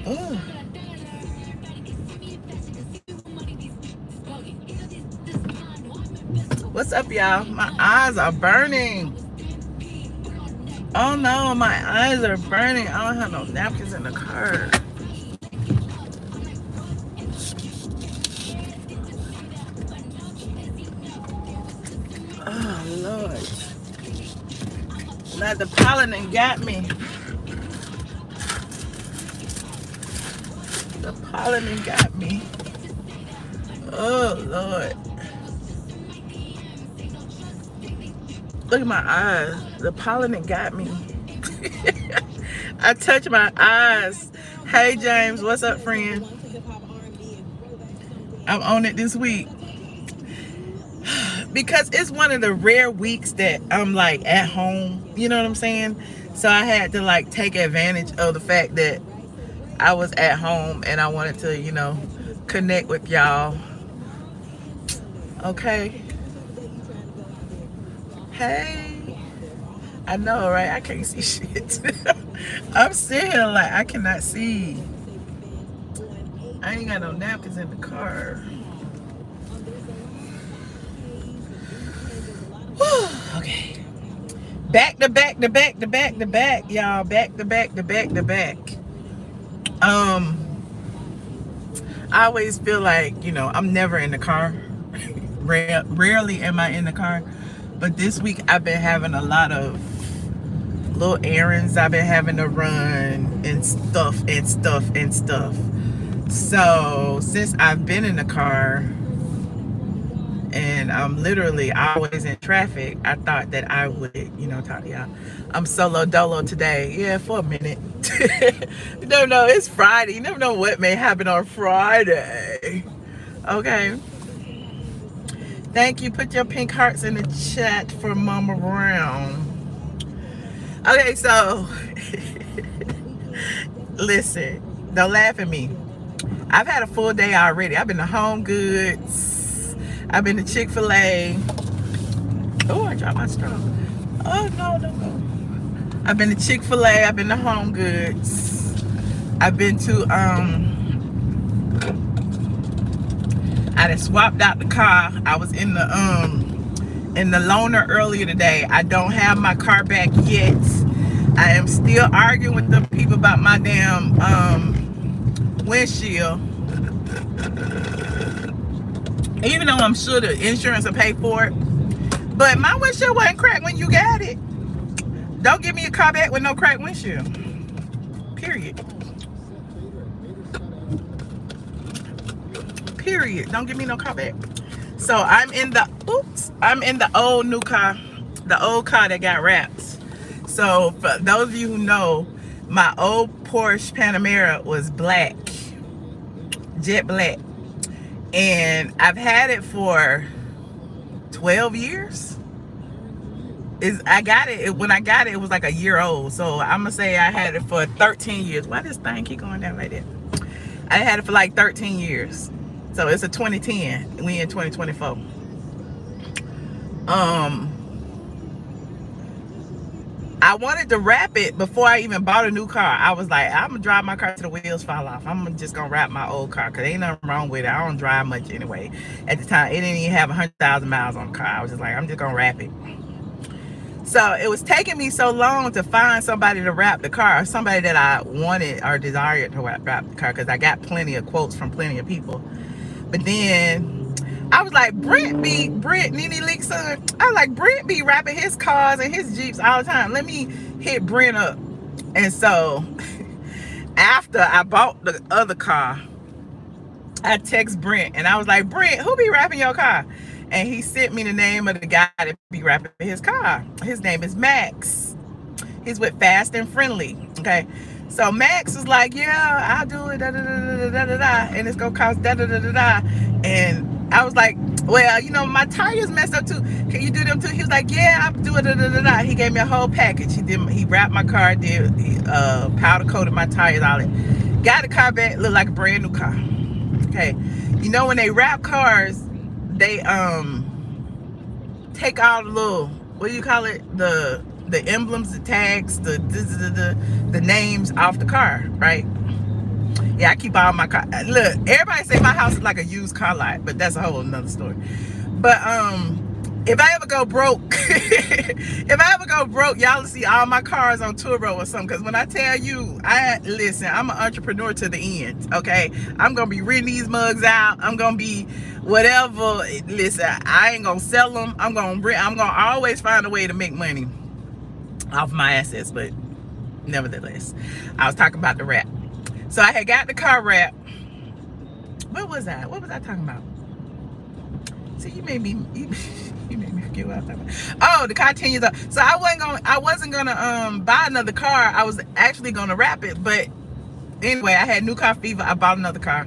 Ooh. What's up, y'all? My eyes are burning. Oh no, my eyes are burning. I don't have no napkins in the car. Oh Lord. Now the pollen done got me. The pollen done got me. Oh Lord. Look at my eyes. The pollen done got me. I touch my eyes. Hey James, what's up, friend? I'm on it this week because it's one of the rare weeks that I'm like at home. You know what I'm saying? So I had to like take advantage of the fact that I was at home and I wanted to, connect with y'all. Okay. Hey. I know, right? I can't see shit. I'm sitting here like I cannot see. I ain't got no napkins in the car. Okay. Back to back to back to back to back, y'all. Back to back to back to back. I always feel like, I'm never in the car. Rarely am I in the car. But this week I've been having a lot of little errands I've been having to run and stuff and stuff and stuff. So since I've been in the car and I'm literally always in traffic, I thought that I would, talk to y'all. I'm solo dolo today. Yeah, for a minute. You never know, it's Friday. You never know what may happen on Friday. Okay. Thank you. Put your pink hearts in the chat for Mama Brown. Okay, so listen, don't laugh at me. I've had a full day already. I've been to Home Goods. I've been to Chick-fil-A. Oh, I dropped my straw. Oh, no. I've been to Chick-fil-A. I've been to Home Goods. I've been to, I done swapped out the car. I was in the loaner earlier today. I don't have my car back yet. I am still arguing with the people about my damn windshield. Even though I'm sure the insurance will pay for it. But my windshield wasn't cracked when you got it. Don't give me a car back with no cracked windshield. Period. Period. Don't give me no car back. So I'm in the old new car, the old car that got wrapped. So for those of you who know, my old Porsche Panamera was black, jet black, and I've had it for 12 years. When I got it, it was like a year old. So I'm gonna say I had it for 13 years. Why does this thing keep going down like that? I had it for like 13 years. So it's a 2010. We in 2024. I wanted to wrap it before I even bought a new car. I was like, I'm gonna drive my car till the wheels fall off. I'm just gonna wrap my old car because ain't nothing wrong with it. I don't drive much anyway. At the time, it didn't even have 100,000 miles on the car. I was just like, I'm just gonna wrap it. So it was taking me so long to find somebody to wrap the car, somebody that I wanted or desired to wrap the car, because I got plenty of quotes from plenty of people. But then I was like, Brent, Nene Leak's son, I was like, Brent be wrapping his cars and his Jeeps all the time. Let me hit Brent up. And so after I bought the other car, I text Brent and I was like, Brent, who be wrapping your car? And he sent me the name of the guy that be wrapping his car. His name is Max. He's with Fast and Friendly. Okay. So Max was like, yeah, I'll do it, da, da, da, da, da, da, and it's gonna cost da, da, da, da, da. And I was like, well, my tires messed up too. Can you do them too? He was like, yeah, I'll do it, da, da, da, da. He gave me a whole package. He wrapped my car, powder coated my tires, all that. Got the car back, looked like a brand new car. Okay. When they wrap cars, they take all the little, what do you call it? The emblems, the tags, the names off the car, right? Yeah, I keep all my car. Look, everybody say my house is like a used car lot, but that's a whole nother story. But if I ever go broke, if I ever go broke, y'all will see all my cars on Turo or something. Because when I tell you, listen, I'm an entrepreneur to the end. Okay, I'm gonna be renting these mugs out. I'm gonna be whatever. Listen, I ain't gonna sell them. I'm gonna always find a way to make money off my assets. But nevertheless, I was talking about the wrap. So I had got the car wrap. What was I talking about? See, you made me forget what I was talking about. Oh, the car 10 years old. So I wasn't gonna buy another car. I was actually gonna wrap it. But anyway, I had new car fever. I bought another car.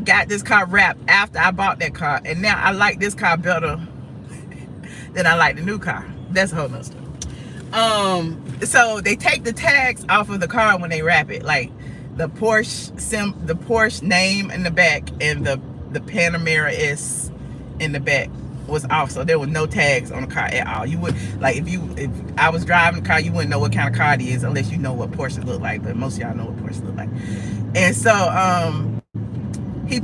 Got this car wrapped after I bought that car. And now I like this car better than I like the new car. That's a whole nother story. So they take the tags off of the car when they wrap it. Like the Porsche name in the back and the Panamera S in the back was off, so there was no tags on the car at all. You would, like, if I was driving the car, you wouldn't know what kind of car it is unless you know what Porsche look like. But most of y'all know what Porsche look like. And so he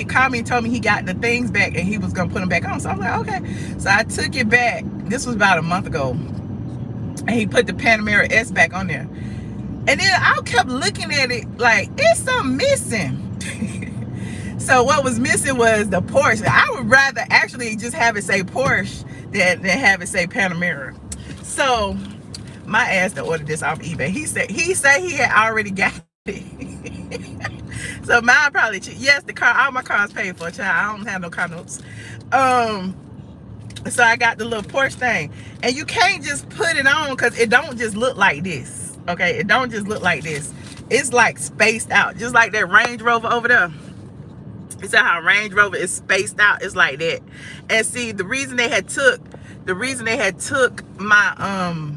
called me and told me he got the things back and he was gonna put them back on. So I was like, okay. So I took it back. This was about a month ago, and he put the Panamera S back on there. And then I kept looking at it like, it's something missing. So what was missing was the Porsche. I would rather actually just have it say Porsche than have it say Panamera. So my ass to order this off eBay. He said he had already got it. So mine probably, yes, the car, all my cars paid for, child. I don't have no car notes. So I got the little Porsche thing. And you can't just put it on because it don't just look like this. Okay, it don't just look like this. It's like spaced out, just like that Range Rover over there. You see how Range Rover is spaced out? It's like that. And see, the reason they had took my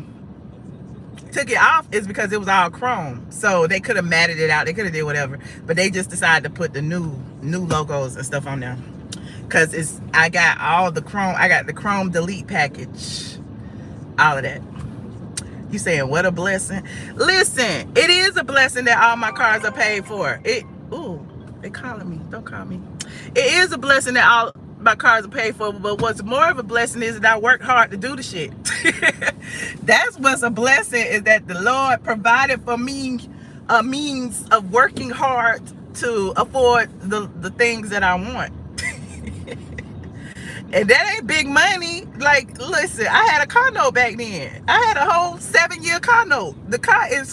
took it off is because it was all chrome. So they could have matted it out. They could have did whatever, but they just decided to put the new logos and stuff on there. Cause I got all the chrome. I got the chrome delete package, all of that. You saying what a blessing? Listen, it is a blessing that all my cars are paid for. Ooh, they calling me. Don't call me. It is a blessing that all my cars are paid for, but what's more of a blessing is that I worked hard to do the shit. That's what's a blessing, is that the Lord provided for me a means of working hard to afford the things that I want. And that ain't big money. Like, listen, I had a car note back then. I had a whole 7-year car note. The car is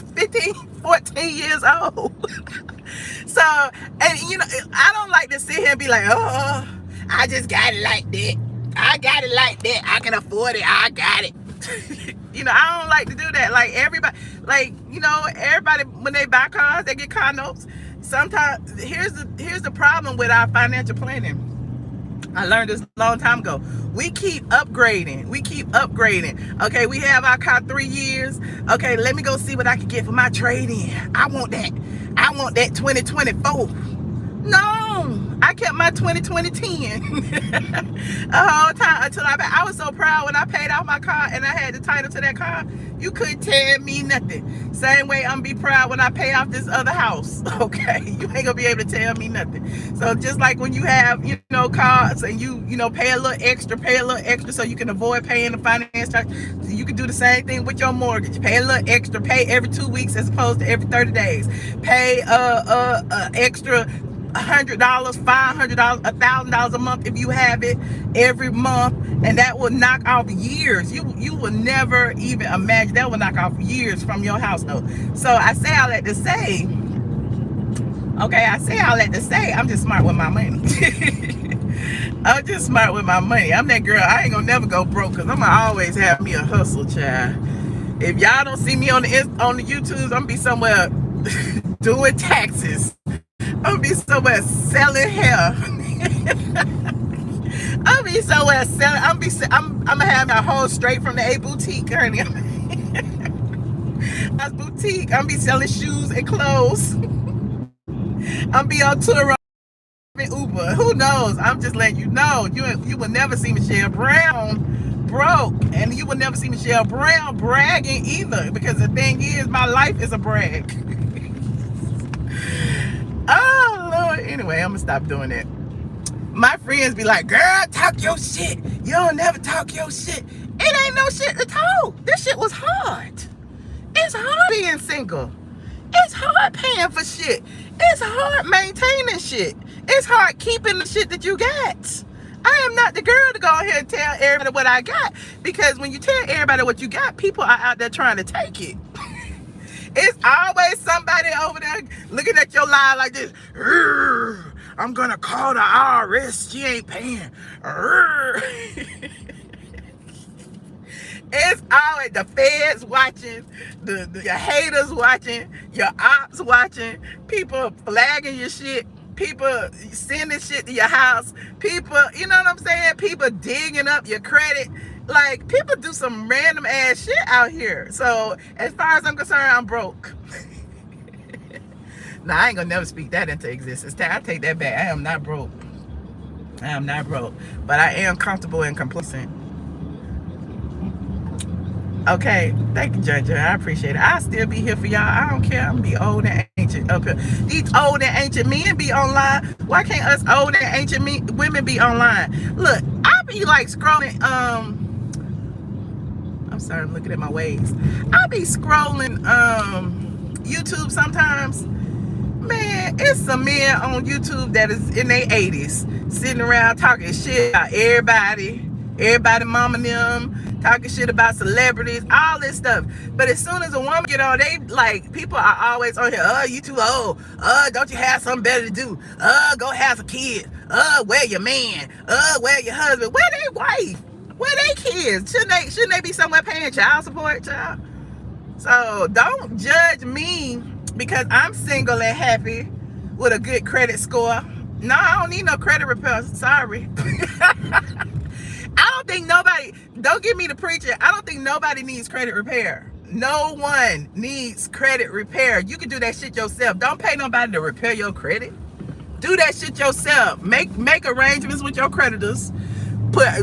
14 years old. So, and you know, I don't like to sit here and be like, oh, I just got it like that. I got it like that. I can afford it. I got it. You know, I don't like to do that. Like everybody, like, you know, everybody, when they buy cars, they get car notes. Sometimes, here's the problem with our financial planning. I learned this a long time ago. We keep upgrading. Okay, we have our car 3 years. Okay, let me go see what I can get for my trade-in. I want that 2024. No, I kept my 2020 10 the whole time until I was so proud when I paid off my car and I had the title to that car. You couldn't tell me nothing. Same way I'm be proud when I pay off this other house. Okay, you ain't gonna be able to tell me nothing. So just like when you have, you know, cars and you know, pay a little extra so you can avoid paying the finance charge. So you can do the same thing with your mortgage. Pay a little extra, pay every 2 weeks as opposed to every 30 days. Pay extra $100, $500, $1,000 a month if you have it every month, and that will knock off years. You will never even imagine that will knock off years from your house note. So I say all that to say, okay, I'm just smart with my money. I'm just smart with my money. I'm that girl. I ain't gonna never go broke because I'm gonna always have me a hustle, child. If y'all don't see me on the YouTubes, I'm gonna be somewhere doing taxes. I'm gonna be somewhere selling hair. I'm gonna have my whole straight from the A boutique, honey. That's boutique. I'm gonna be selling shoes and clothes. I'm gonna be on tour in Uber. Who knows? I'm just letting you know. You will never see Michelle Brown broke, and you will never see Michelle Brown bragging either. Because the thing is, my life is a brag. Oh, Lord. Anyway, I'm going to stop doing it. My friends be like, girl, talk your shit. You don't never talk your shit. It ain't no shit to talk. This shit was hard. It's hard being single. It's hard paying for shit. It's hard maintaining shit. It's hard keeping the shit that you got. I am not the girl to go ahead and tell everybody what I got, because when you tell everybody what you got, people are out there trying to take it. It's always somebody over there looking at your lie like this. I'm gonna call the IRS. She ain't paying. It's always the feds watching, your haters watching, your ops watching, people flagging your shit, people sending shit to your house, people, you know what I'm saying? People digging up your credit. Like, people do some random ass shit out here. So as far as I'm concerned, I'm broke. Now, I ain't gonna never speak that into existence. I take that back. I am not broke. I am not broke. But I am comfortable and complacent. Okay, thank you, Ginger. I appreciate it. I'll still be here for y'all. I don't care. I'm gonna be old and ancient up here. These old and ancient men be online. Why can't us old and ancient women be online? Look, I be like scrolling. I'm sorry, I'm looking at my waves. I be scrolling YouTube sometimes. Man, it's some men on YouTube that is in their 80s sitting around talking shit about everybody mama them, talking shit about celebrities, all this stuff. But as soon as a woman get on, they like, people are always on here, you too old, don't you have something better to do, go have some kids, where your man, where your husband, where they wife, where they kids, shouldn't they be somewhere paying child support, child? So don't judge me because I'm single and happy with a good credit score. No, I don't need no credit repair, sorry. I don't think nobody, don't give me the preacher, I don't think nobody needs credit repair. No one needs credit repair. You can do that shit yourself. Don't pay nobody to repair your credit. Do that shit yourself. Make arrangements with your creditors.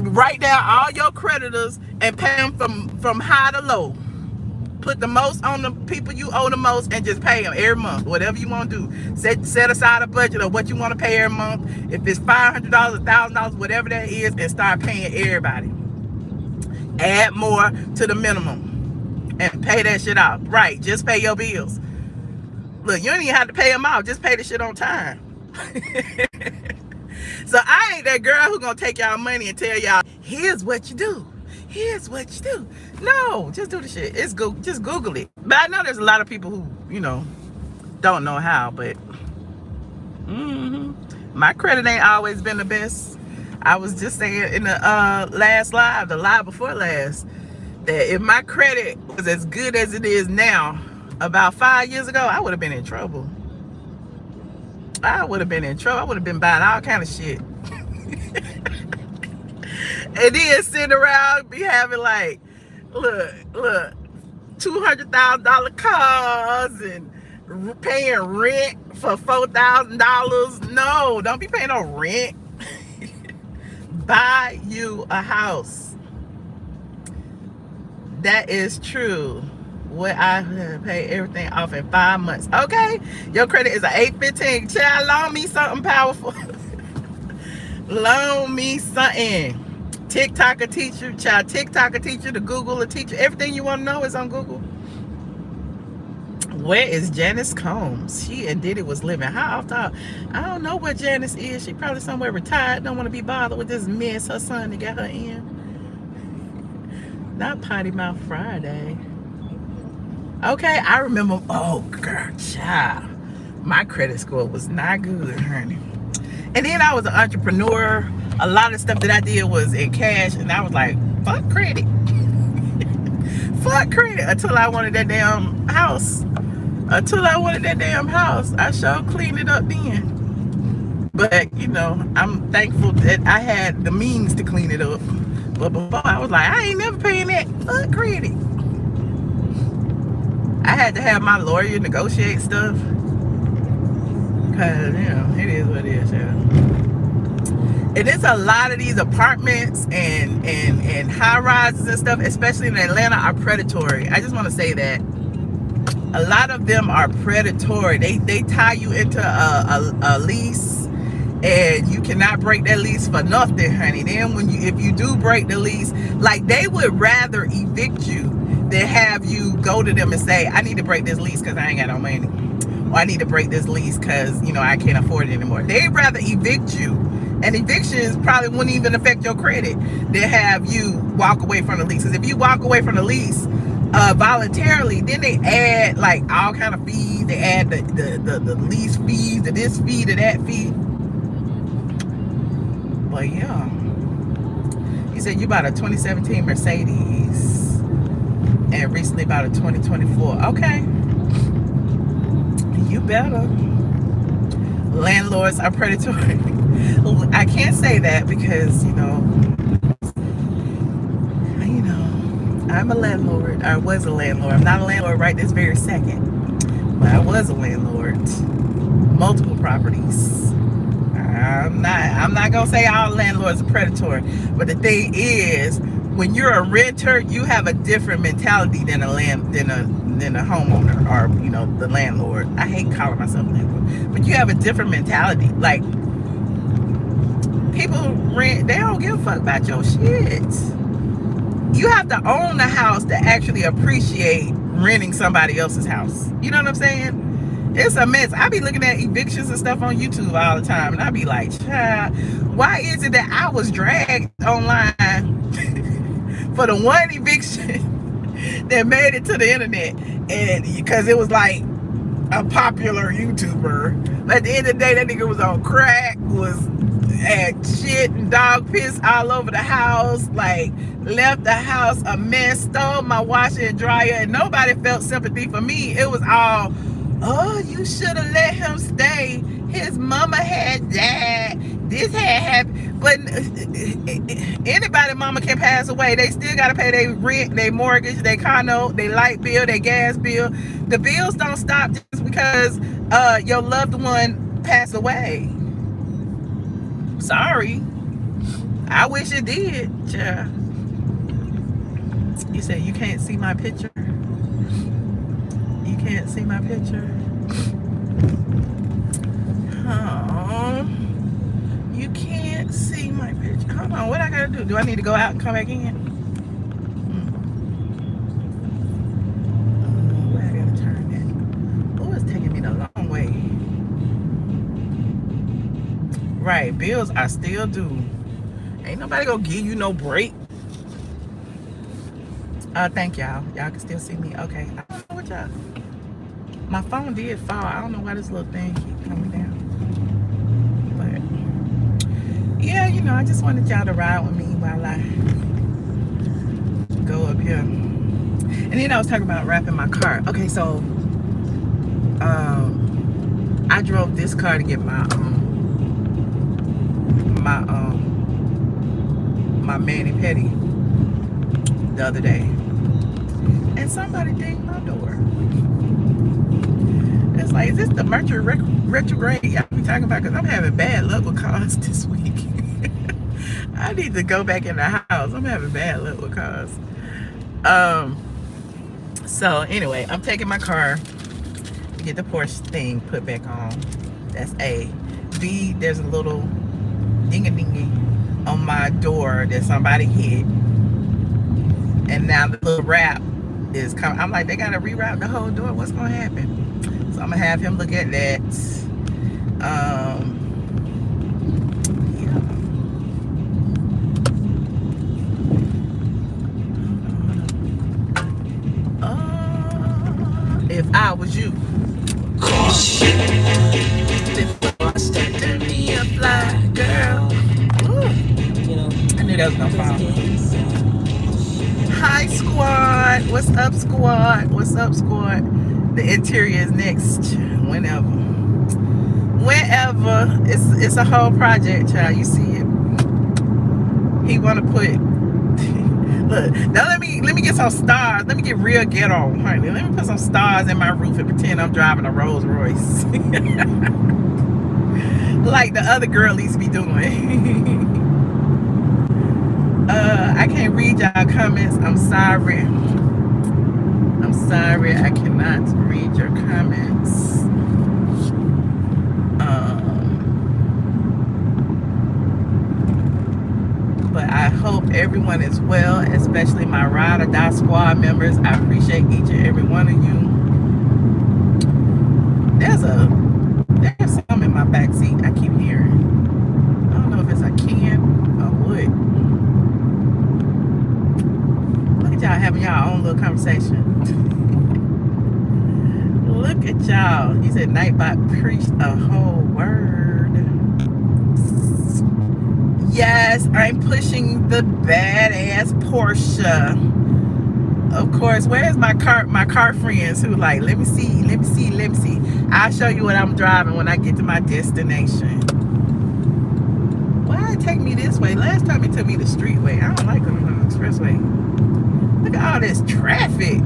Write down all your creditors and pay them from high to low. Put the most on the people you owe the most and just pay them every month, whatever you want to do. Set aside a budget of what you want to pay every month. If it's $500, $1,000, whatever that is, and start paying everybody. Add more to the minimum and pay that shit off. Right, just pay your bills. Look, you don't even have to pay them off. Just pay the shit on time. So I ain't that girl who gonna take y'all money and tell y'all, here's what you do. Here's what you do. No, just do the shit. Just Google it. But I know there's a lot of people who, you know, don't know how, but my credit ain't always been the best. I was just saying in the last live, the live before last, that if my credit was as good as it is now, about 5 years ago, I would have been in trouble. I would have been in trouble. I would have been buying all kind of shit. And then sitting around be having like, look, $200,000 cars and paying rent for $4,000. No, don't be paying no rent. Buy you a house. That is true. What I pay everything off in 5 months. Okay, your credit is an 815. Child, loan me something powerful. Loan me something. TikTok will teach you, child. TikTok will teach you, the Google will teach you. Everything you want to know is on Google. Where is Janice Combs? She and Diddy was living high off top. I don't know where Janice is. She probably somewhere retired. Don't want to be bothered with this mess her son to get her in. Not Potty Mouth Friday. Okay, I remember. Oh, girl, child. My credit score was not good, honey. And then I was an entrepreneur. A lot of stuff that I did was in cash, and I was like, fuck credit. Fuck credit until I wanted that damn house. I sure cleaned it up then. But, you know, I'm thankful that I had the means to clean it up. But before, I was like, I ain't never paying that. Fuck credit. I had to have my lawyer negotiate stuff. Because, you know, it is what it is, yeah. And there's a lot of these apartments and high rises and stuff, especially in Atlanta, are predatory. I just want to say that. A lot of them are predatory. They tie you into a lease, and you cannot break that lease for nothing, honey. Then if you do break the lease, like, they would rather evict you than have you go to them and say, I need to break this lease because I ain't got no money, or I need to break this lease because, you know, I can't afford it anymore. They'd rather evict you, and evictions probably wouldn't even affect your credit, than have you walk away from the lease. Because if you walk away from the lease voluntarily, then they add like all kind of fees. They add the lease fees, to this fee, to that fee. But yeah, he said you bought a 2017 Mercedes and recently bought a 2024. Okay, you better. Landlords are predatory. I can't say that because, you know, I'm a landlord. I was a landlord. I'm not a landlord right this very second, but I was a landlord. Multiple properties. I'm not gonna say all landlords are predatory, but the thing is, when you're a renter, you have a different mentality than a homeowner, or, you know, the landlord. I hate calling myself a landlord, but you have a different mentality. Like, people rent, they don't give a fuck about your shit. You have to own the house to actually appreciate renting somebody else's house. You know what I'm saying? It's a mess. I be looking at evictions and stuff on YouTube all the time, and I be like, child, why is it that I was dragged online for the one eviction that made it to the internet? And because it was like a popular YouTuber. But at the end of the day, that nigga was on crack, had shit and dog piss all over the house, like, left the house a mess, stole my washer and dryer, and nobody felt sympathy for me. It was all, oh, you should have let him stay. His mama had died. This had happened. But anybody mama can pass away. They still got to pay their rent, their mortgage, their car note, their light bill, their gas bill. The bills don't stop just because your loved one passed away. Sorry. I wish it did. Yeah. You said you can't see my picture? You can't see my picture? Oh, you can't see my picture. Hold on, what I gotta do? Do I need to go out and come back in? Where I gotta turn that? Oh, it's taking me the long way. Right, bills are still due. Ain't nobody gonna give you no break. Thank y'all. Y'all can still see me. Okay. I don't know what y'all. My phone did fall. I don't know why this little thing keep coming down. But yeah, you know, I just wanted y'all to ride with me while I go up here. And then I was talking about wrapping my car. Okay, so I drove this car to get my mani-pedi the other day, and somebody dinged my door. It's like, is this the Mercury retrograde y'all be talking about? Because I'm having bad luck with cars this week. I need to go back in the house. I'm having bad luck with cars. So anyway, I'm taking my car to get the Porsche thing put back on. That's A. B, there's a little ding-a-dingy on my door that somebody hit, and now the little wrap is coming. I'm like, they gotta reroute the whole door. What's gonna happen? So I'm gonna have him look at that. If I was you, me a fly girl. Ooh. I knew that was gonna fall. Hi squad. What's up squad? What's up squad? The interior is next. Whenever. It's a whole project, child. You see it. He wanna put look, now let me get some stars. Let me get real ghetto, honey. Let me put some stars in my roof and pretend I'm driving a Rolls Royce. Like the other girlies be doing. I can't read y'all comments. I'm sorry. I'm I'm sorry I cannot read your comments. But I hope everyone is well, especially my Ride or Die Squad members. I appreciate each and every one of you. There's some in my back seat I keep hearing. I don't know if it's a can or wood. Look at y'all having y'all own little conversation. Look at y'all. He said Nightbot preached a whole word. Yes, I'm pushing the badass Porsche. Of course, where's my car friends who like, let me see. I'll show you what I'm driving when I get to my destination. Why it take me this way? Last time it took me the street way. I don't like going on the expressway. Look at all this traffic.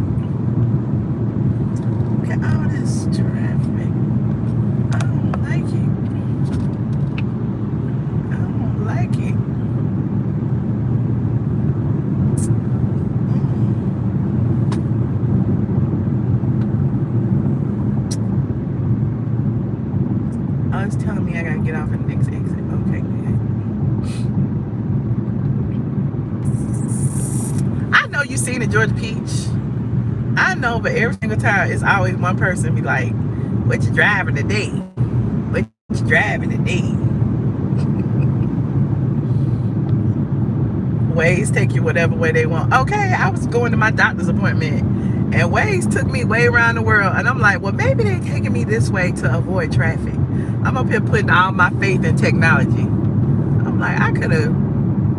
Look at all this traffic. I don't like it. Oh, it's telling me I gotta get off at the next exit. Okay, good. I know you seen the Georgia Peach. I know, but every single time it's always one person be like, "What you driving today? What you driving today?" Waze take you whatever way they want. Okay, I was going to my doctor's appointment and Waze took me way around the world, and I'm like, well, maybe they're taking me this way to avoid traffic. I'm up here putting all my faith in technology. I'm like, I could have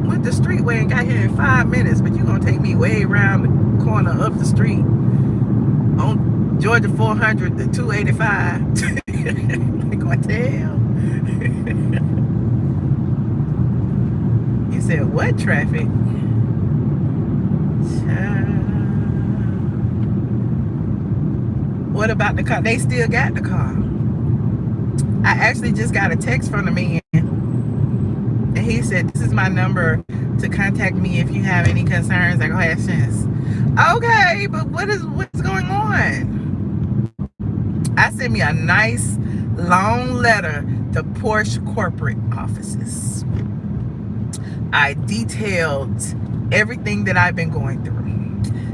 went the street way and got here in 5 minutes, but you're gonna take me way around the corner up the street on Georgia 400 to 285. Like, what the hell? You said what traffic? What about the car? They still got the car. I actually just got a text from the man, and he said, "This is my number to contact me if you have any concerns or questions." Okay, but what's going on? I sent me a nice long letter to Porsche corporate offices. I detailed everything that I've been going through.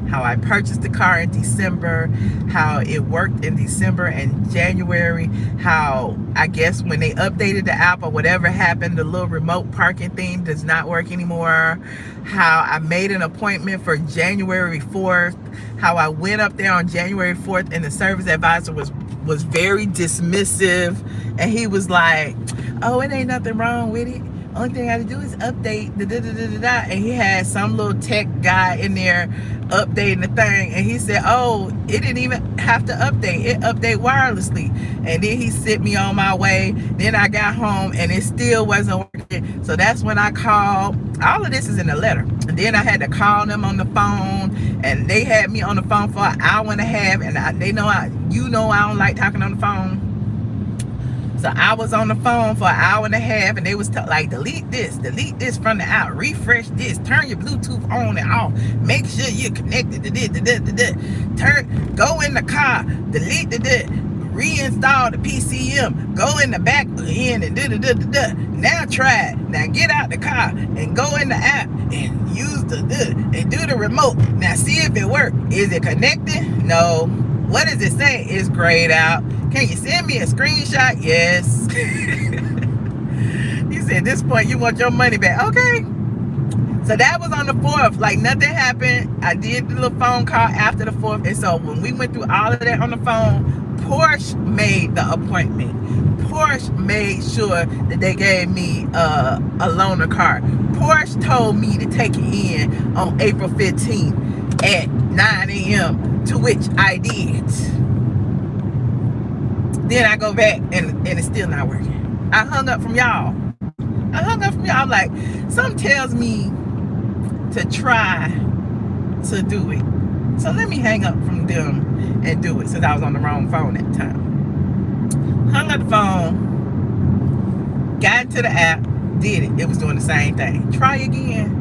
How I purchased the car in December, how it worked in December and January, how I guess when they updated the app or whatever happened, the little remote parking thing does not work anymore, how I made an appointment for January 4th, how I went up there on January 4th and the service advisor was very dismissive, and he was like, "Oh, it ain't nothing wrong with it. Only thing I gotta do is update and he had some little tech guy in there updating the thing, and he said, "Oh, it didn't even have to update. It update wirelessly." And then he sent me on my way. Then I got home and it still wasn't working. So that's when I called. All of this is in the letter. And then I had to call them on the phone, and they had me on the phone for an hour and a half. And they know I don't like talking on the phone. So I was on the phone for an hour and a half, and they was like, delete this from the app, refresh this, turn your Bluetooth on and off, make sure you're connected to this, go in the car, delete reinstall the PCM, go in the back end and now try it. Now get out the car and go in the app and use and do the remote. Now see if it works. Is it connected? No. What does it say? It's grayed out. Can you send me a screenshot? Yes. He said, at this point, you want your money back. Okay. So that was on the 4th. Like, nothing happened. I did the little phone call after the 4th. And so when we went through all of that on the phone, Porsche made the appointment. Porsche made sure that they gave me a loaner car. Porsche told me to take it in on April 15th at 9 a.m., to which I did. Then I go back and it's still not working. I hung up from y'all. I'm like, something tells me to try to do it. So let me hang up from them and do it, since I was on the wrong phone at the time. Hung up the phone, got into the app, did it. It was doing the same thing. Try again.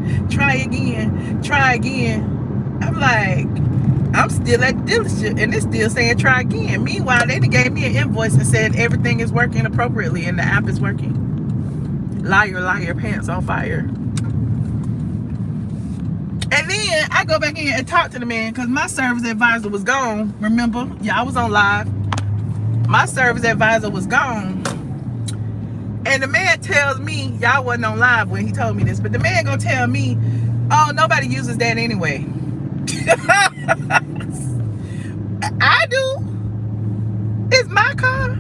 I'm like, I'm still at the dealership and it's still saying try again. Meanwhile, they gave me an invoice and said everything is working appropriately and the app is working. Liar, liar, pants on fire. And then I go back in and talk to the man because my service advisor was gone. Remember? Yeah, I was on live. My service advisor was gone. And the man tells me, y'all wasn't on live when he told me this, but the man gonna tell me, oh, nobody uses that anyway. I do. It's my car.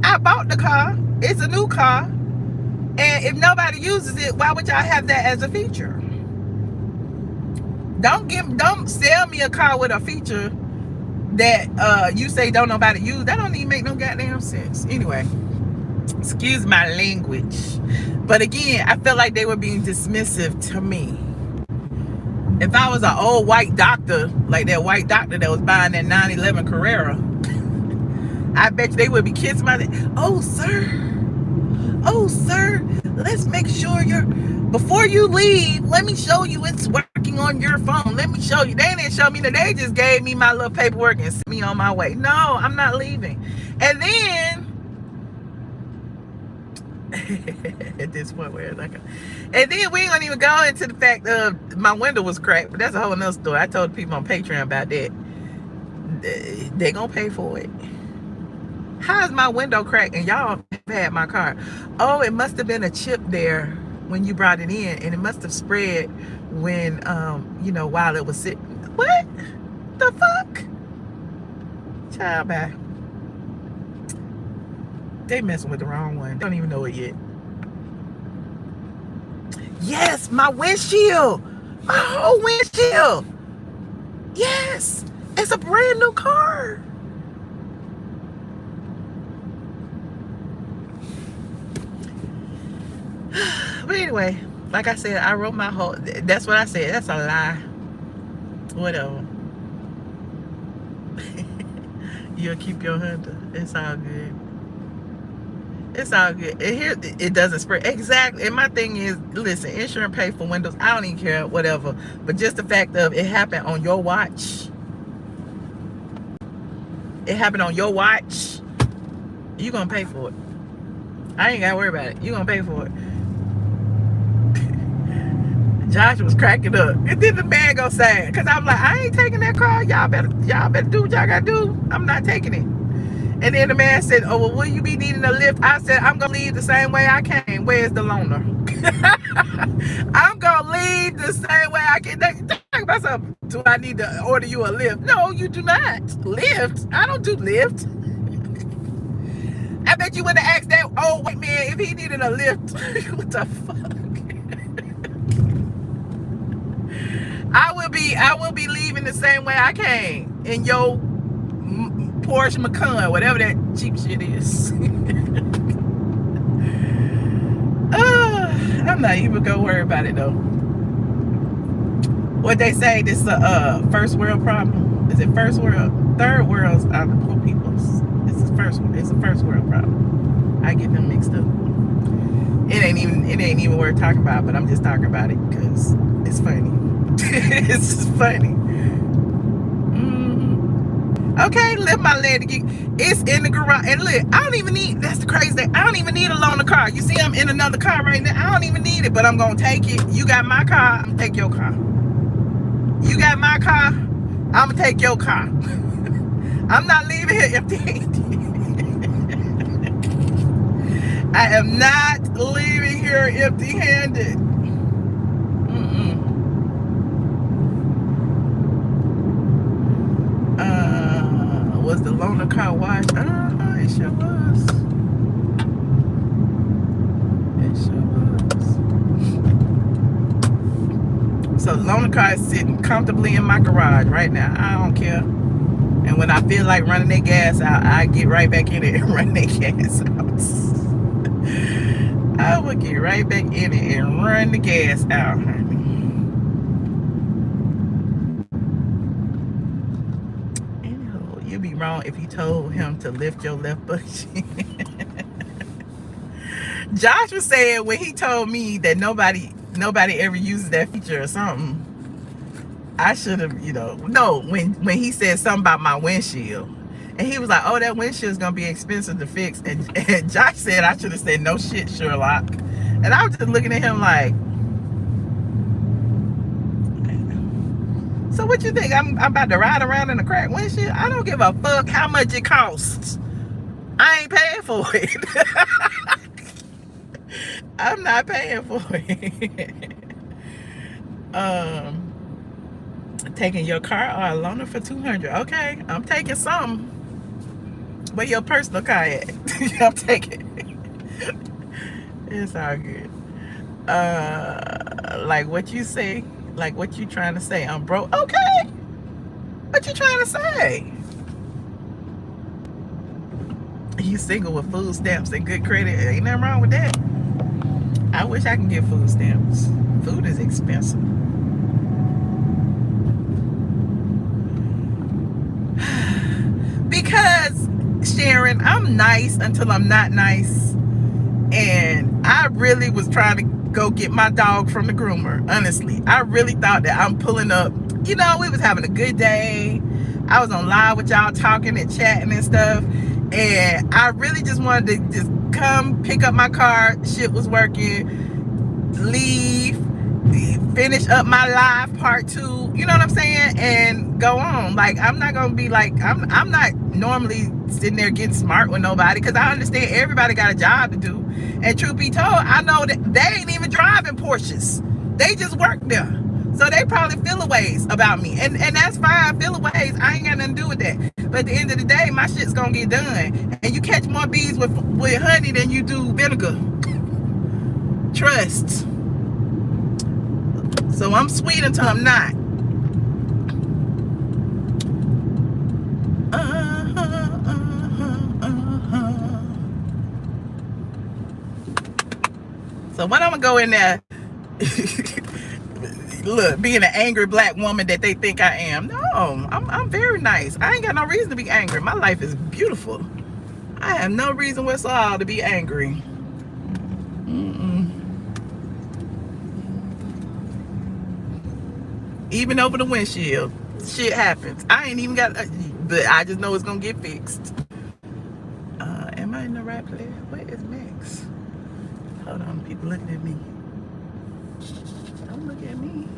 I bought the car. It's a new car. And if nobody uses it, why would y'all have that as a feature? Don't sell me a car with a feature that you say don't nobody use. That don't even make no goddamn sense. Anyway, excuse my language. But again, I felt like they were being dismissive to me. If I was an old white doctor, like that white doctor that was buying that 911 Carrera, I bet you they would be kissing my, oh sir, let's make sure before you leave, let me show you it's working on your phone. Let me show you. They didn't show me that. They just gave me my little paperwork and sent me on my way. No, I'm not leaving. And then at this point where like, and then we ain't gonna even go into the fact of my window was cracked, but that's a whole nother story. I told the people on Patreon about that. They gonna pay for it. How is my window cracked and y'all had my car? Oh, it must have been a chip there when you brought it in, and it must have spread when you know, while it was sitting. What the fuck? Child, bye. They messing with the wrong one. Don't even know it yet. Yes, my windshield. My whole windshield. Yes. It's a brand new car. But anyway, like I said, I wrote my whole, that's what I said. That's a lie. Whatever. You'll keep your Honda. It's all good. It's all good. And here, it doesn't spread. Exactly. And my thing is, listen, insurance pays for windows. I don't even care, whatever. But just the fact of it happened on your watch. It happened on your watch. You're going to pay for it. I ain't got to worry about it. You're going to pay for it. Josh was cracking up. And then the man go say, because I'm like, I ain't taking that car. Y'all better do what y'all got to do. I'm not taking it. And then the man said, oh, well, will you be needing a lift? I said, I'm going to leave the same way I came. Where's the loaner? I'm going to leave the same way I came. Talk about something. Do I need to order you a lift? No, you do not. Lift? I don't do lift. I bet you would have asked that old white man if he needed a lift. What the fuck? I will be leaving the same way I came in your Porsche Macan, whatever that cheap shit is. I'm not even gonna worry about it though. What they say, this is a first world problem. Is it first world? Third world's are the poor people's. This is first. It's a first world problem. I get them mixed up. It ain't even worth talking about, but I'm just talking about it because it's funny. It's just funny. Okay, lift my leg again. It's in the garage. And look, I don't even need, that's the crazy thing. I don't even need a loaner car. You see, I'm in another car right now. I don't even need it, but I'm going to take it. You got my car, I'm going to take your car. You got my car, I'm going to take your car. I'm not leaving here empty-handed. I am not leaving here empty-handed. Was the loaner car washed? It sure was. It sure was. So the loaner car is sitting comfortably in my garage right now. I don't care. And when I feel like running that gas out, I get right back in it and run that gas out. I will get right back in it and run the gas out, honey. You'd be wrong if you told him to lift your left butt. Josh was saying when he told me that nobody ever uses that feature or something, I should have, no, when he said something about my windshield, and he was like, oh, that windshield's gonna be expensive to fix, and Josh said I should have said, no shit, Sherlock. And I was just looking at him like, so what you think? I'm about to ride around in a cracked windshield? I don't give a fuck how much it costs. I ain't paying for it. I'm not paying for it. Taking your car or a loaner for $200. Okay, I'm taking something. Where your personal car at? I'm taking it. It's all good. Like what you say, like what you trying to say. I'm broke. Okay. What you trying to say? You single with food stamps and good credit. Ain't nothing wrong with that. I wish I can get food stamps. Food is expensive. Because, Sharon, I'm nice until I'm not nice. And I really was trying to go get my dog from the groomer. Honestly, I really thought that I'm pulling up. We was having a good day. I was on live with y'all talking and chatting and stuff. And I really just wanted to just come pick up my car. Shit was working. Leave. Finish up my live part 2. You know what I'm saying? And go on. Like, I'm not going to be like, I'm not normally sitting there getting smart with nobody, because I understand everybody got a job to do. And truth be told, I know that they ain't even driving Porsches. They just work there. So they probably feel a ways about me. And that's fine, feel a ways. I ain't got nothing to do with that. But at the end of the day, my shit's gonna get done. And you catch more bees with honey than you do vinegar. Trust. So I'm sweet until I'm not. So when I'm gonna go in there, look, being an angry black woman that they think I am. No, I'm very nice. I ain't got no reason to be angry. My life is beautiful. I have no reason whatsoever to be angry. Even over the windshield, shit happens. I ain't even got, but I just know it's gonna get fixed. Am I in the right place? Where is Max? Hold on, people looking at me. Don't look at me.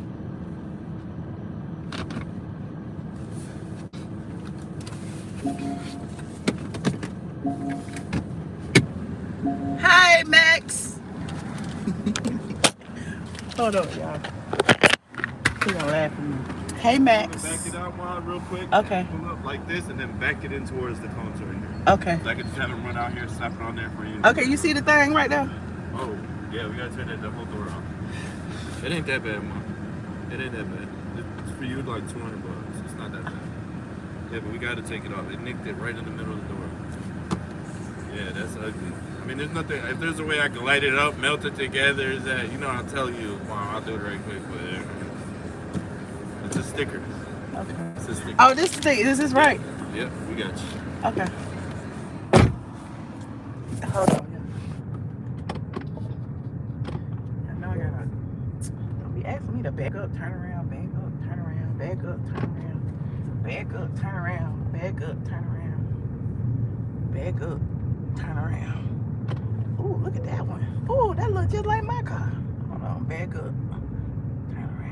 Hi, Max. Hold on, y'all. He's gonna laugh at me. Hey, Max. Back it out, Juan, real quick. Okay. Pull up like this and then back it in towards the cones right here. Okay. So I can just have him run out here, slap it on there for you. Okay, you see the thing right there? Oh, yeah, we gotta turn the whole door off. It ain't that bad, Mom. It ain't that bad. It's for you like $200. It's not that bad. Yeah, but we gotta take it off. It nicked it right in the middle of the door. Yeah, that's ugly. I mean, there's nothing. If there's a way I can light it up, melt it together, is that, I'll tell you, Mom, I'll do it right quick. But it's a sticker. Okay. It's a sticker. Oh, this is right. Yep, we got you. Okay. Hold on. I know I gotta. Don't be asking me to back up, turn around, back up, turn around, back up, turn around, back up, turn around, back up, turn around, back up, turn around. Ooh, look at that one. Ooh, that looks just like my car. Hold on, back up, turn around.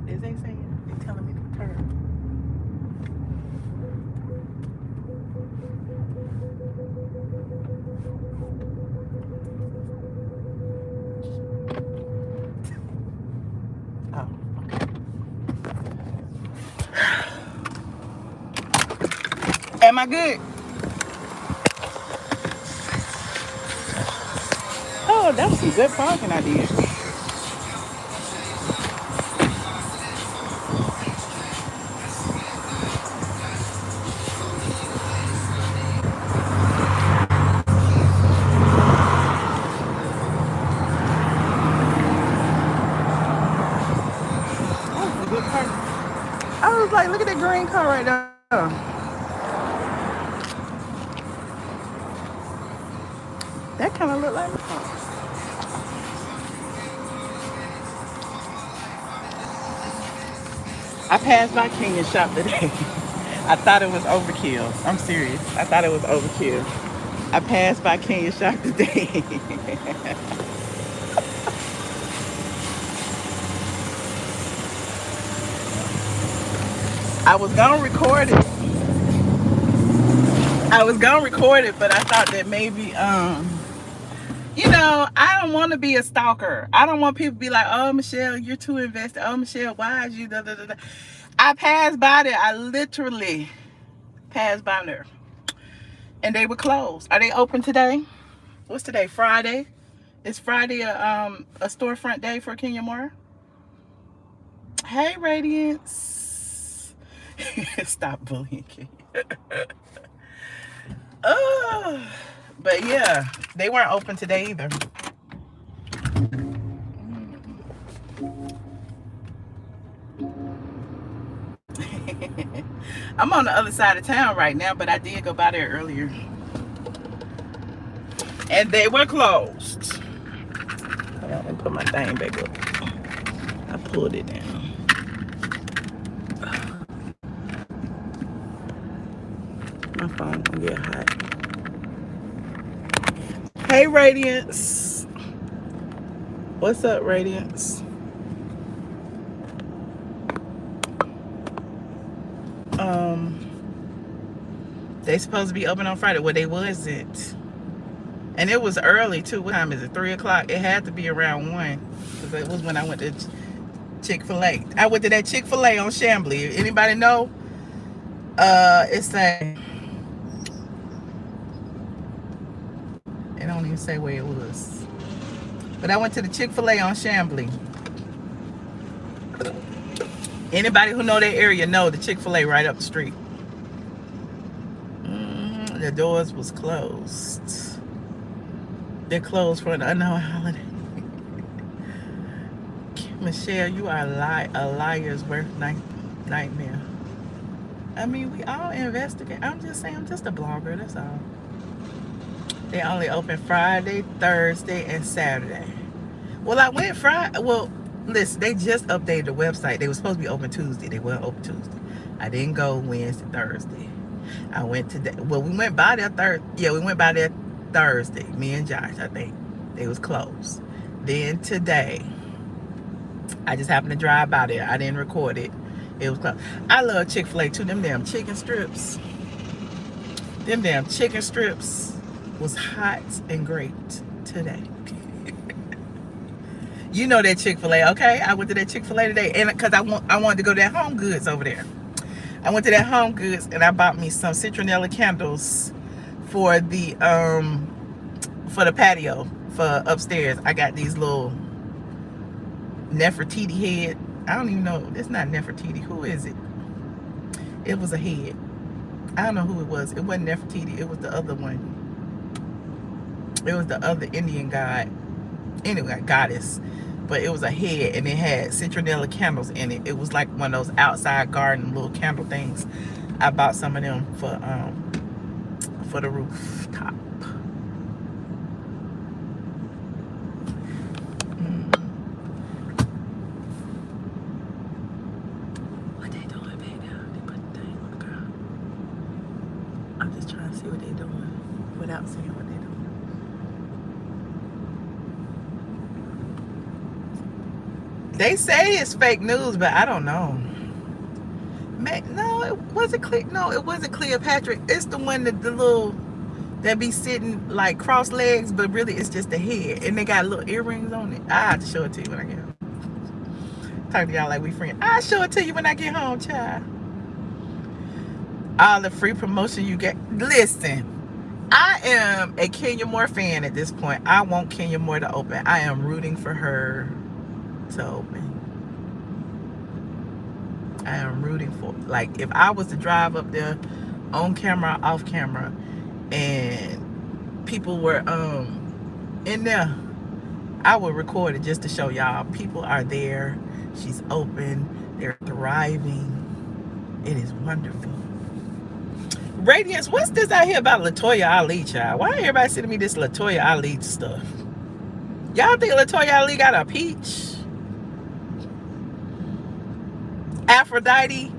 Is they saying? They telling me to turn. Oh, okay. Am I good? Oh, that was some good parking I did. I was like, look at that green car right there. That kind of look like my car. I passed by Kenyon shop today. I thought it was overkill. I'm serious. I thought it was overkill. I passed by Kenyon shop today. I was gonna record it. I was gonna record it, but I thought that maybe I don't want to be a stalker. I don't want people to be like, oh, Michelle, you're too invested. Oh, Michelle, why is you da da da da. I passed by there. I literally passed by there, and they were closed. Are they open today? What's today? Friday. Is Friday a storefront day for Kenya Moore? Hey, Radiance. Stop bullying Kenya. Oh, but yeah, they weren't open today either. I'm on the other side of town right now, but I did go by there earlier. And they were closed. Hold on, let me put my thing back up. I pulled it down. My phone gonna get hot. Hey, Radiance. What's up, Radiance? They supposed to be open on Friday. Well, they wasn't. And it was early too. What time is it? 3 o'clock. It had to be around 1. Because it was when I went to Chick-fil-A. I went to that Chick-fil-A on Chambly. Anybody know? It's a... They don't even say where it was. But I went to the Chick-fil-A on Chambly. Anybody who know that area know the Chick-fil-A right up the street. The doors was closed. They're closed for an unknown holiday. Michelle, you are a liar's worst nightmare. I mean, we all investigate. I'm just saying, I'm just a blogger, that's all. They only open Friday, Thursday, and Saturday. Well, I went Friday. Well, listen, they just updated the website. They were supposed to be open Tuesday. They weren't open Tuesday. I didn't go Wednesday, Thursday. I went today. Well, we went by there we went by there Thursday. Me and Josh, I think. They was closed. Then today, I just happened to drive by there. I didn't record it. It was closed. I love Chick-fil-A too. Them damn chicken strips. Them damn chicken strips was hot and great today. You know that Chick-fil-A, okay? I went to that Chick-fil-A today, and because I wanted to go to that Home Goods over there. I went to that Home Goods and I bought me some citronella candles for the patio for upstairs. I got these little Nefertiti head. I don't even know. It's not Nefertiti. Who is it? It was a head. I don't know who it was. It wasn't Nefertiti. It was the other one. It was the other Indian god. Anyway, goddess. But it was a head and it had citronella candles in it. It was like one of those outside garden little candle things. I bought some of them for the rooftop. What they doing back now? They put the thing on the ground. I'm just trying to see what they doing without seeing what they doing. They say it's fake news, but I don't know. No, it wasn't clear. No, it wasn't Cleopatra. It's the one that be sitting like cross legs, but really it's just the head, and they got little earrings on it. I have to show it to you when I get home. Talk to y'all like we friends. I'll show it to you when I get home, child. All the free promotion you get. Listen, I am a Kenya Moore fan at this point. I want Kenya Moore to open. I am rooting for her to open. I am rooting for, like, if I was to drive up there on camera, off camera, and people were in there, I would record it just to show y'all people are there. She's open. They're thriving. It is wonderful. Radiance, what's this out here about Latoya Ali, child? Why everybody sending me this Latoya Ali stuff? Y'all think Latoya Ali got a peach? Aphrodite.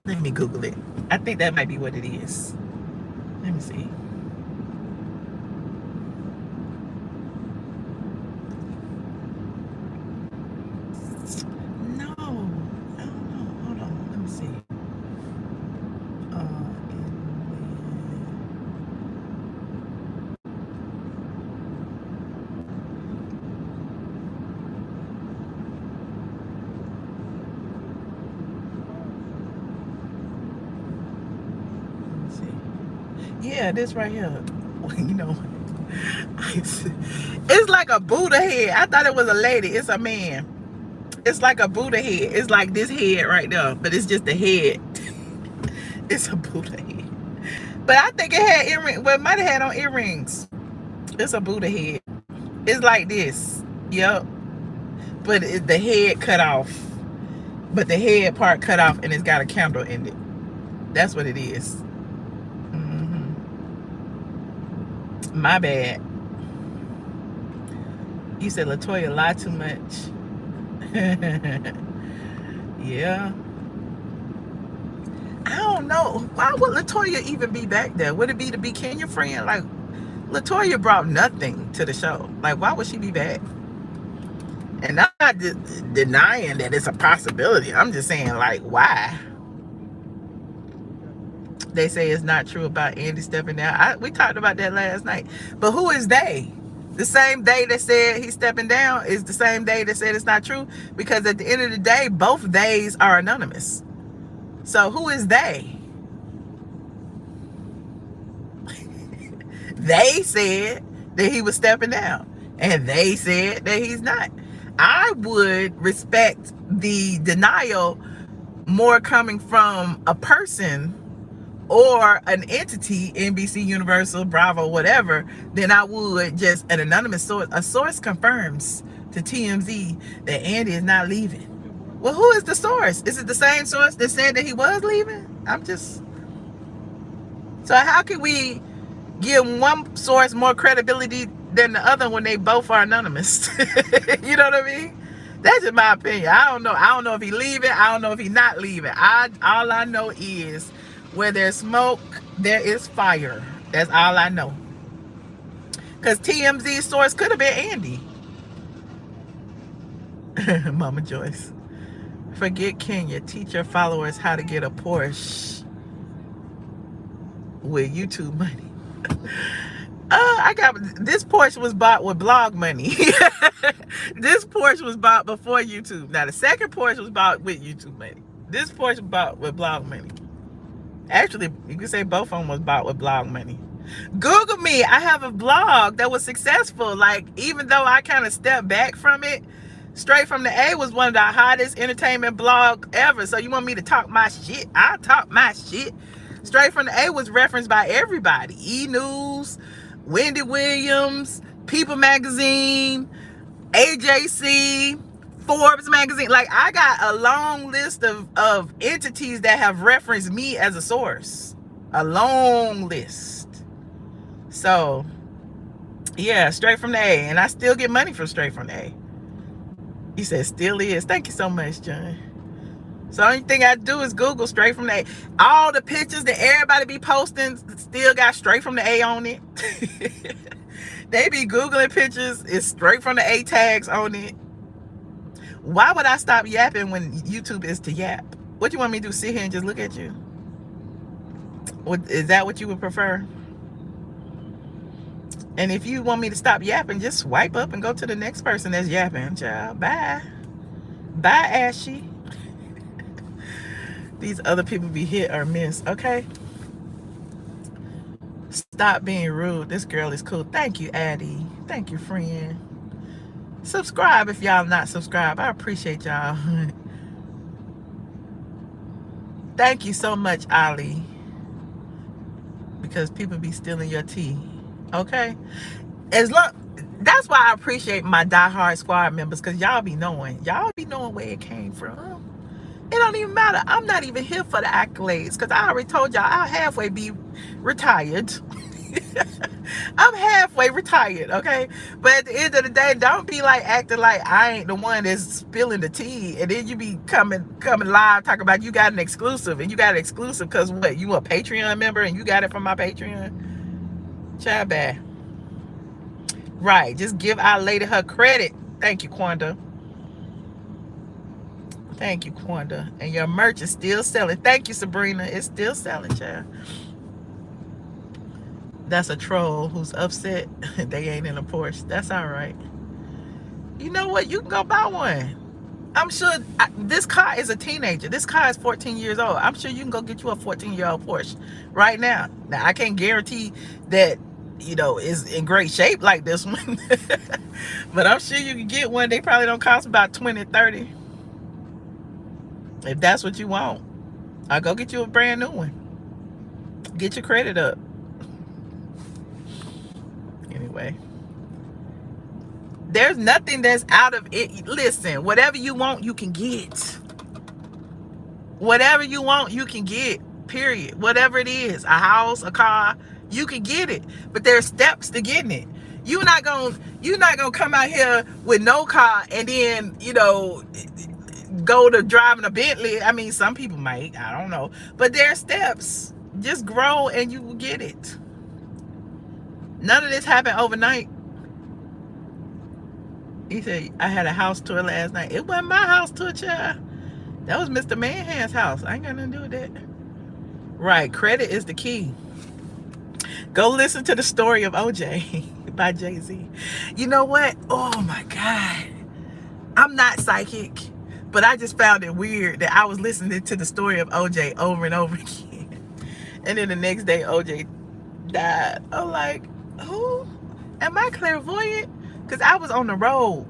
Let me Google it. I think that might be what it is. Let me see. No, I don't know. Hold on. Let me see. Yeah, this right here. You know, it's like a Buddha head. I thought it was a lady. It's a man. It's like a Buddha head. It's like this head right there, but it's just a head. It's a Buddha head. But I think it had earrings. Well, it might have had on earrings. It's a Buddha head. It's like this. Yep. But the head cut off. But the head part cut off, and it's got a candle in it. That's what it is. My bad. You said Latoya lied too much. Yeah. I don't know. Why would Latoya even be back there? Would it be to be Kenya friend? Like, Latoya brought nothing to the show. Like, why would she be back? And I'm not denying that it's a possibility. I'm just saying, like, why? They say it's not true about Andy stepping down. We talked about that last night. But who is they? The same day that said he's stepping down is the same day that said it's not true. Because at the end of the day, both days are anonymous. So who is they? They said that he was stepping down. And they said that he's not. I would respect the denial more coming from a person or an entity, NBC, Universal, Bravo, whatever, than I would just an anonymous source. A source confirms to TMZ that Andy is not leaving. Well, who is the source? Is it the same source that said that he was leaving? So how can we give one source more credibility than the other when they both are anonymous? You know what I mean? That's just my opinion. I don't know. I don't know if he's leaving. I don't know if he's not leaving. All I know is where there's smoke, there is fire. That's all I know. Because TMZ's source could have been Andy. Mama Joyce. Forget Kenya. Teach your followers how to get a Porsche with YouTube money. This Porsche was bought with blog money. This Porsche was bought before YouTube. Now the second Porsche was bought with YouTube money. This Porsche was bought with blog money. Actually, you could say both of them was bought with blog money. Google me. I have a blog that was successful. Like, even though I kind of stepped back from it, Straight from the A was one of the hottest entertainment blogs ever. So you want me to talk my shit? I'll talk my shit. Straight from the A was referenced by everybody. E! News, Wendy Williams, People Magazine, AJC, Forbes Magazine. Like, I got a long list of entities that have referenced me as a source. A long list. So, yeah, Straight from the A. And I still get money from Straight from the A. He said, still is. Thank you so much, John. So the only thing I do is Google Straight from the A. All the pictures that everybody be posting still got Straight from the A on it. They be Googling pictures. It's Straight from the A tags on it. Why would I stop yapping when YouTube is to yap? What do you want me to do? Sit here and just look at you? What, is that what you would prefer? And if you want me to stop yapping, just swipe up and go to the next person that's yapping, child. Bye. Bye, Ashy. These other people be hit or miss, okay? Stop being rude. This girl is cool. Thank you, Addie. Thank you, friend. Subscribe if y'all not subscribed. I appreciate y'all. Thank you so much, Ali. Because people be stealing your tea. Okay? That's why I appreciate my diehard squad members, because y'all be knowing. Y'all be knowing where it came from. It don't even matter. I'm not even here for the accolades, because I already told y'all I'll halfway be retired. I'm halfway retired, okay? But at the end of the day, don't be like acting like I ain't the one that's spilling the tea, and then you be coming live talking about you got an exclusive, and you got an exclusive because what? You a Patreon member and you got it from my Patreon? Child bad. Right, just give our lady her credit. Thank you, Quanda. Thank you, Quanda. And your merch is still selling. Thank you, Sabrina. It's still selling, child. That's a troll who's upset they ain't in a Porsche. That's all right. You know what? You can go buy one. I'm sure this car is a teenager. This car is 14 years old. I'm sure you can go get you a 14-year-old Porsche right now. Now, I can't guarantee that, you know, is in great shape like this one. But I'm sure you can get one. They probably don't cost about 20, 30. If that's what you want. I'll go get you a brand new one. Get your credit up. Anyway, there's nothing that's out of it. Listen, whatever you want, you can get. Whatever you want, you can get. Period. Whatever it is, a house, a car, you can get it. But there's steps to getting it. You're not gonna come out here with no car and then, you know, go to driving a Bentley. I mean, some people might. I don't know. But there's steps. Just grow and you will get it. None of this happened overnight. He said, I had a house tour last night. It wasn't my house tour, child. That was Mr. Manhand's house. I ain't got nothing to do with that. Right. Credit is the key. Go listen to the story of OJ by Jay-Z. You know what? Oh, my God. I'm not psychic, but I just found it weird that I was listening to the story of OJ over and over again. And then the next day, OJ died. I'm like, who? Am I clairvoyant? Because I was on the road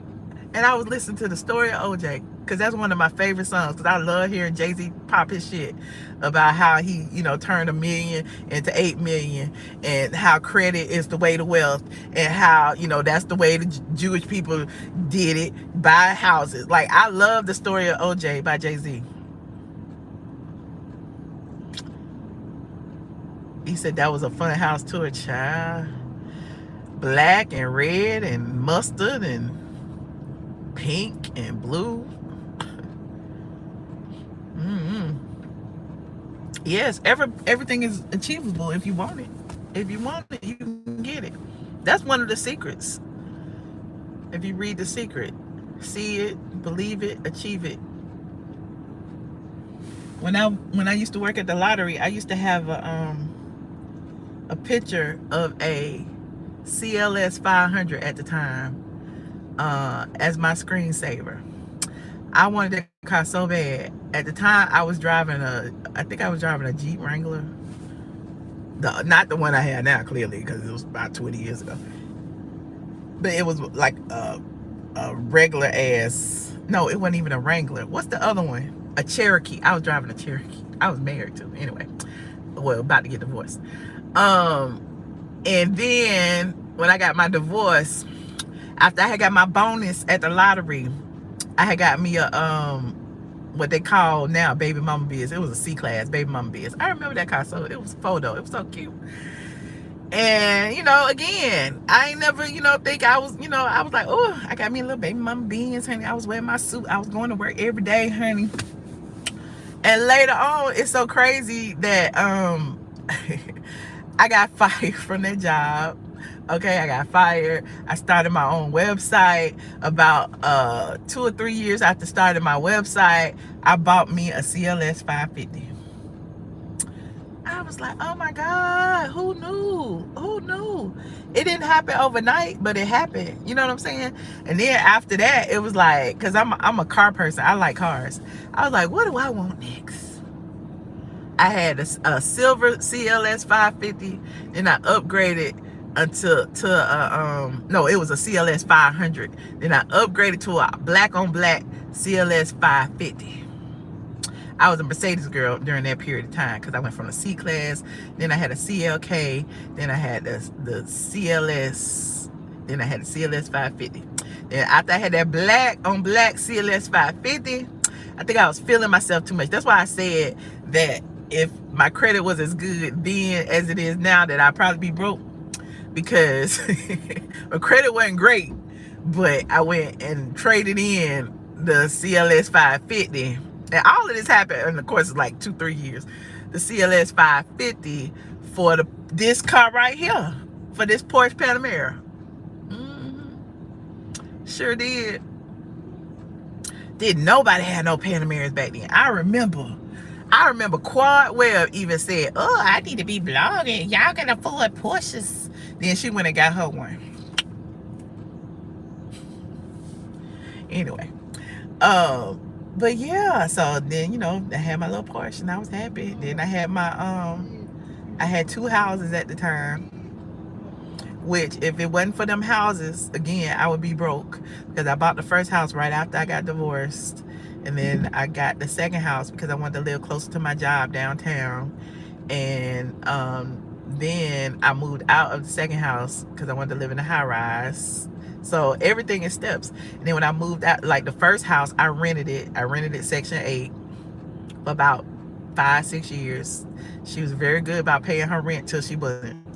and I was listening to the story of OJ, because that's one of my favorite songs, because I love hearing Jay-Z pop his shit about how he, you know, turned 1 million into 8 million, and how credit is the way to wealth, and how, you know, that's the way the Jewish people did it, buy houses. Like, I love the story of OJ by Jay-Z. He said that was a fun house tour, child. Black and red and mustard and pink and blue. Yes, everything is achievable if you want it. If you want it, you can get it. That's one of the secrets. If you read The Secret, see it, believe it, achieve it. When I used to work at the lottery, I used to have a picture of a CLS 500 at the time as my screensaver. I wanted that car so bad. At the time, I was driving I think I was driving a Jeep Wrangler. Not the one I have now, clearly, because it was about 20 years ago. But it was like a regular ass, no, it wasn't even a Wrangler. What's the other one? A Cherokee. I was driving a Cherokee. I was married to, anyway. Well, about to get divorced. And then when I got my divorce, after I had got my bonus at the lottery, I had got me a what they call now baby mama biz. It was a C-class baby mama biz. I remember that car, so it was photo. It was so cute. And, you know, again, I ain't never, you know, think I was, you know, I was like, oh, I got me a little baby mama beans, honey. I was wearing my suit. I was going to work every day, honey. And later on, it's so crazy that I got fired from that job. Okay, I got fired. I started my own website. About 2 or 3 years after starting my website, I bought me a CLS 550. I was like, oh my God, who knew? Who knew? It didn't happen overnight, but it happened. You know what I'm saying? And then after that, it was like, because I'm a car person. I like cars. I was like, what do I want next? I had a silver CLS 550, and I upgraded no, it was a CLS 500. Then I upgraded to a black on black CLS 550. I was a Mercedes girl during that period of time, because I went from the C-Class, then I had a CLK, then I had the CLS, then I had the CLS 550. Then after I had that black on black CLS 550, I think I was feeling myself too much. That's why I said that if my credit was as good then as it is now, that I'd probably be broke. because my credit wasn't great, but I went and traded in the CLS 550. And all of this happened in the course of like 2-3 years. The CLS 550 for this car right here, for this Porsche Panamera. Sure did. Didn't nobody have no Panameras back then. I remember Quad Webb even said, "Oh, I need to be blogging. Y'all can afford Porsches." Then she went and got her one. Anyway, but yeah, so then, you know, I had my little Porsche and I was happy. Then I had my I had 2 houses at the time, which if it wasn't for them houses, again, I would be broke, because I bought the first house right after I got divorced, and then I got the second house because I wanted to live closer to my job downtown, and then I moved out of the second house because I wanted to live in a high rise. So everything in steps. And then when I moved out, like the first house, I rented it Section 8 for about 5-6 years. She was very good about paying her rent till she wasn't.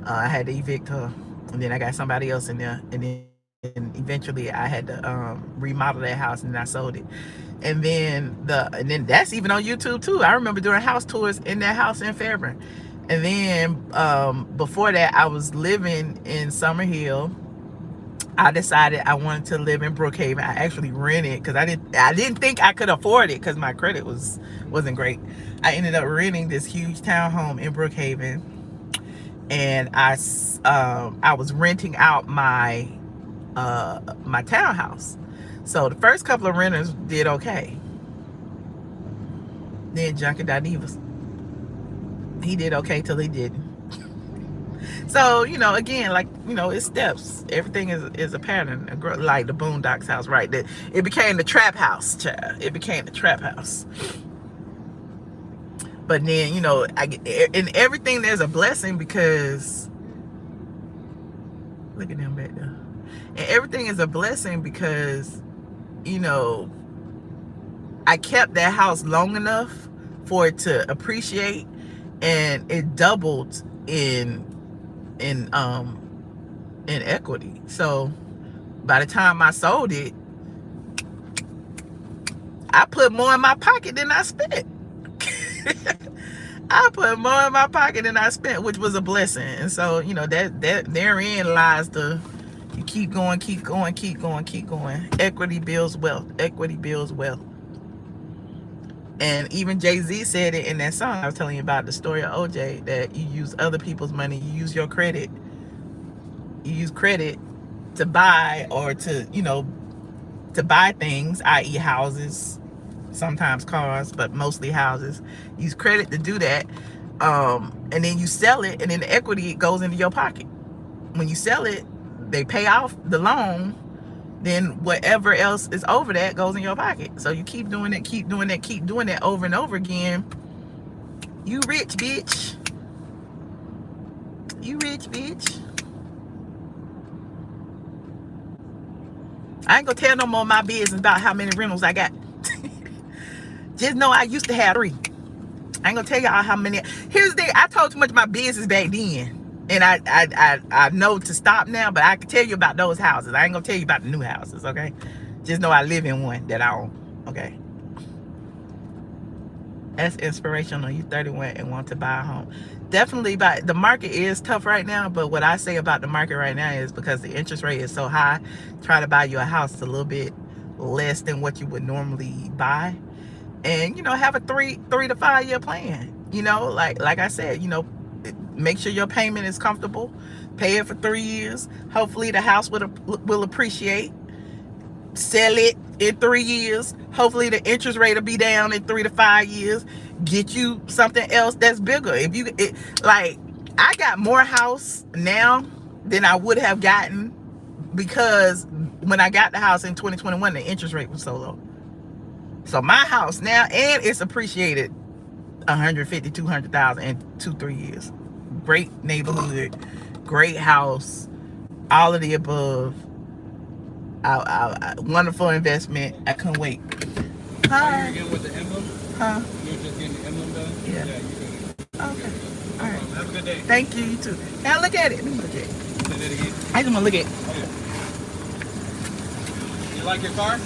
I had to evict her, and then I got somebody else in there, and then eventually I had to remodel that house, and then I sold it. And then that's even on YouTube too. I remember doing house tours in that house in Fairburn. And then before that, I was living in Summer Hill. I decided I wanted to live in Brookhaven. I actually rented because I didn't think I could afford it because my credit wasn't great. I ended up renting this huge townhome in Brookhaven, and I was renting out my my townhouse. So the first couple of renters did okay. Then Junkie Divas, he did okay till he didn't. So, you know, again, like, you know, it's steps. Everything is a pattern. Like the Boondocks house, right? It became the trap house, child. It became the trap house. But then, you know, in everything there's a blessing, because look at them back there. And everything is a blessing because, you know, I kept that house long enough for it to appreciate, and it doubled in equity. So by the time I sold it, I put more in my pocket than I spent. I put more in my pocket than I spent, which was a blessing. And so, you know, that therein lies you keep going, keep going, keep going, keep going. Equity builds wealth. Equity builds wealth. And even Jay-Z said it in that song I was telling you about, the story of OJ, that you use other people's money, you use your credit. You use credit to buy, or to, you know, to buy things, i.e. houses, sometimes cars, but mostly houses. Use credit to do that. And then you sell it, and then the equity goes into your pocket. When you sell it, they pay off the loan. Then whatever else is over that goes in your pocket. So you keep doing it, keep doing that, keep doing that over and over again. You rich, bitch. You rich, bitch. I ain't gonna tell no more of my business about how many rentals I got. Just know I used to have 3. I ain't gonna tell y'all how many. Here's the thing, I told too much of my business back then. And I know to stop now, but I can tell you about those houses. I ain't gonna tell you about the new houses, okay? Just know I live in one that I own, okay? That's inspirational. You 31 and want to buy a home. Definitely the market is tough right now, but what I say about the market right now is, because the interest rate is so high, try to buy you a house a little bit less than what you would normally buy. And, you know, have a 3 to 5 year plan. You know, like I said, you know, make sure your payment is comfortable. Pay it for 3 years. Hopefully the house will appreciate. Sell it in 3 years. Hopefully the interest rate will be down in 3 to 5 years. Get you something else that's bigger. Like, I got more house now than I would have gotten, because when I got the house in 2021, the interest rate was so low. So my house now, and it's appreciated 150, 200,000 in 2-3 years. Great neighborhood, great house, all of the above. Wonderful investment. I couldn't wait. Hi. You're again with the emblem? Huh? You're just getting the emblem done? Yeah. Yeah, you good. Okay. All right. Have a good good day. Thank you, you too. Now look at it. Let me look at it. Say that again. I just want to look at it. Okay. You like your car?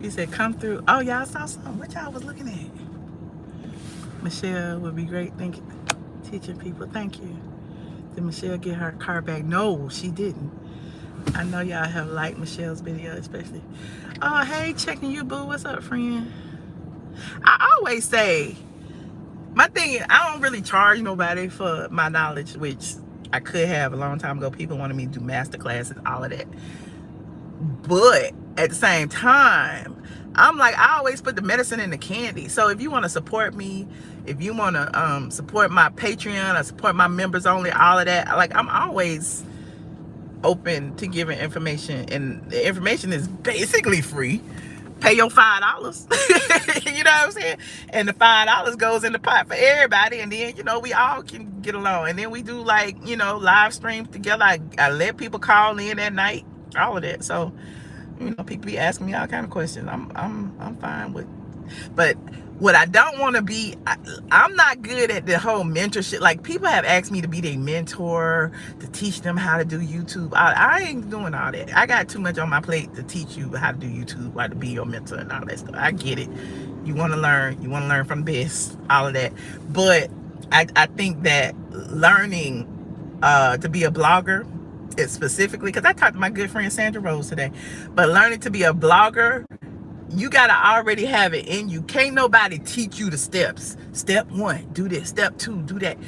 You said come through. Oh, y'all saw something. What y'all was looking at? Michelle would be great. Thank you. Teaching people. Thank you. Did Michelle get her car back? No, she didn't. I know y'all have liked Michelle's video, especially. Oh, hey, checking you, boo. What's up, friend? I always say, my thing is, I don't really charge nobody for my knowledge, which I could have a long time ago. People wanted me to do master classes, all of that. But at the same time, I'm like, I always put the medicine in the candy. So if you want to support me, if you want to support my Patreon or support my members only, all of that, like, I'm always open to giving information, and the information is basically free. Pay your $5. You know what I'm saying? And the $5 goes in the pot for everybody, and then, you know, we all can get along. And then we do, like, you know, live streams together. I let people call in at night, all of that. So, you know, people be asking me all kind of questions. I'm fine with. But what I don't want to be, I'm not good at the whole mentorship. Like, people have asked me to be their mentor, to teach them how to do YouTube. I ain't doing all that. I got too much on my plate to teach you how to do YouTube, how to be your mentor and all that stuff. I get it. You want to learn. You want to learn from the best, all of that. But I think that learning to be a blogger, is specifically, because I talked to my good friend Sandra Rose today, but learning to be a blogger, you got to already have it in you. Can't nobody teach you the steps. Step 1, do this. Step 2, do that.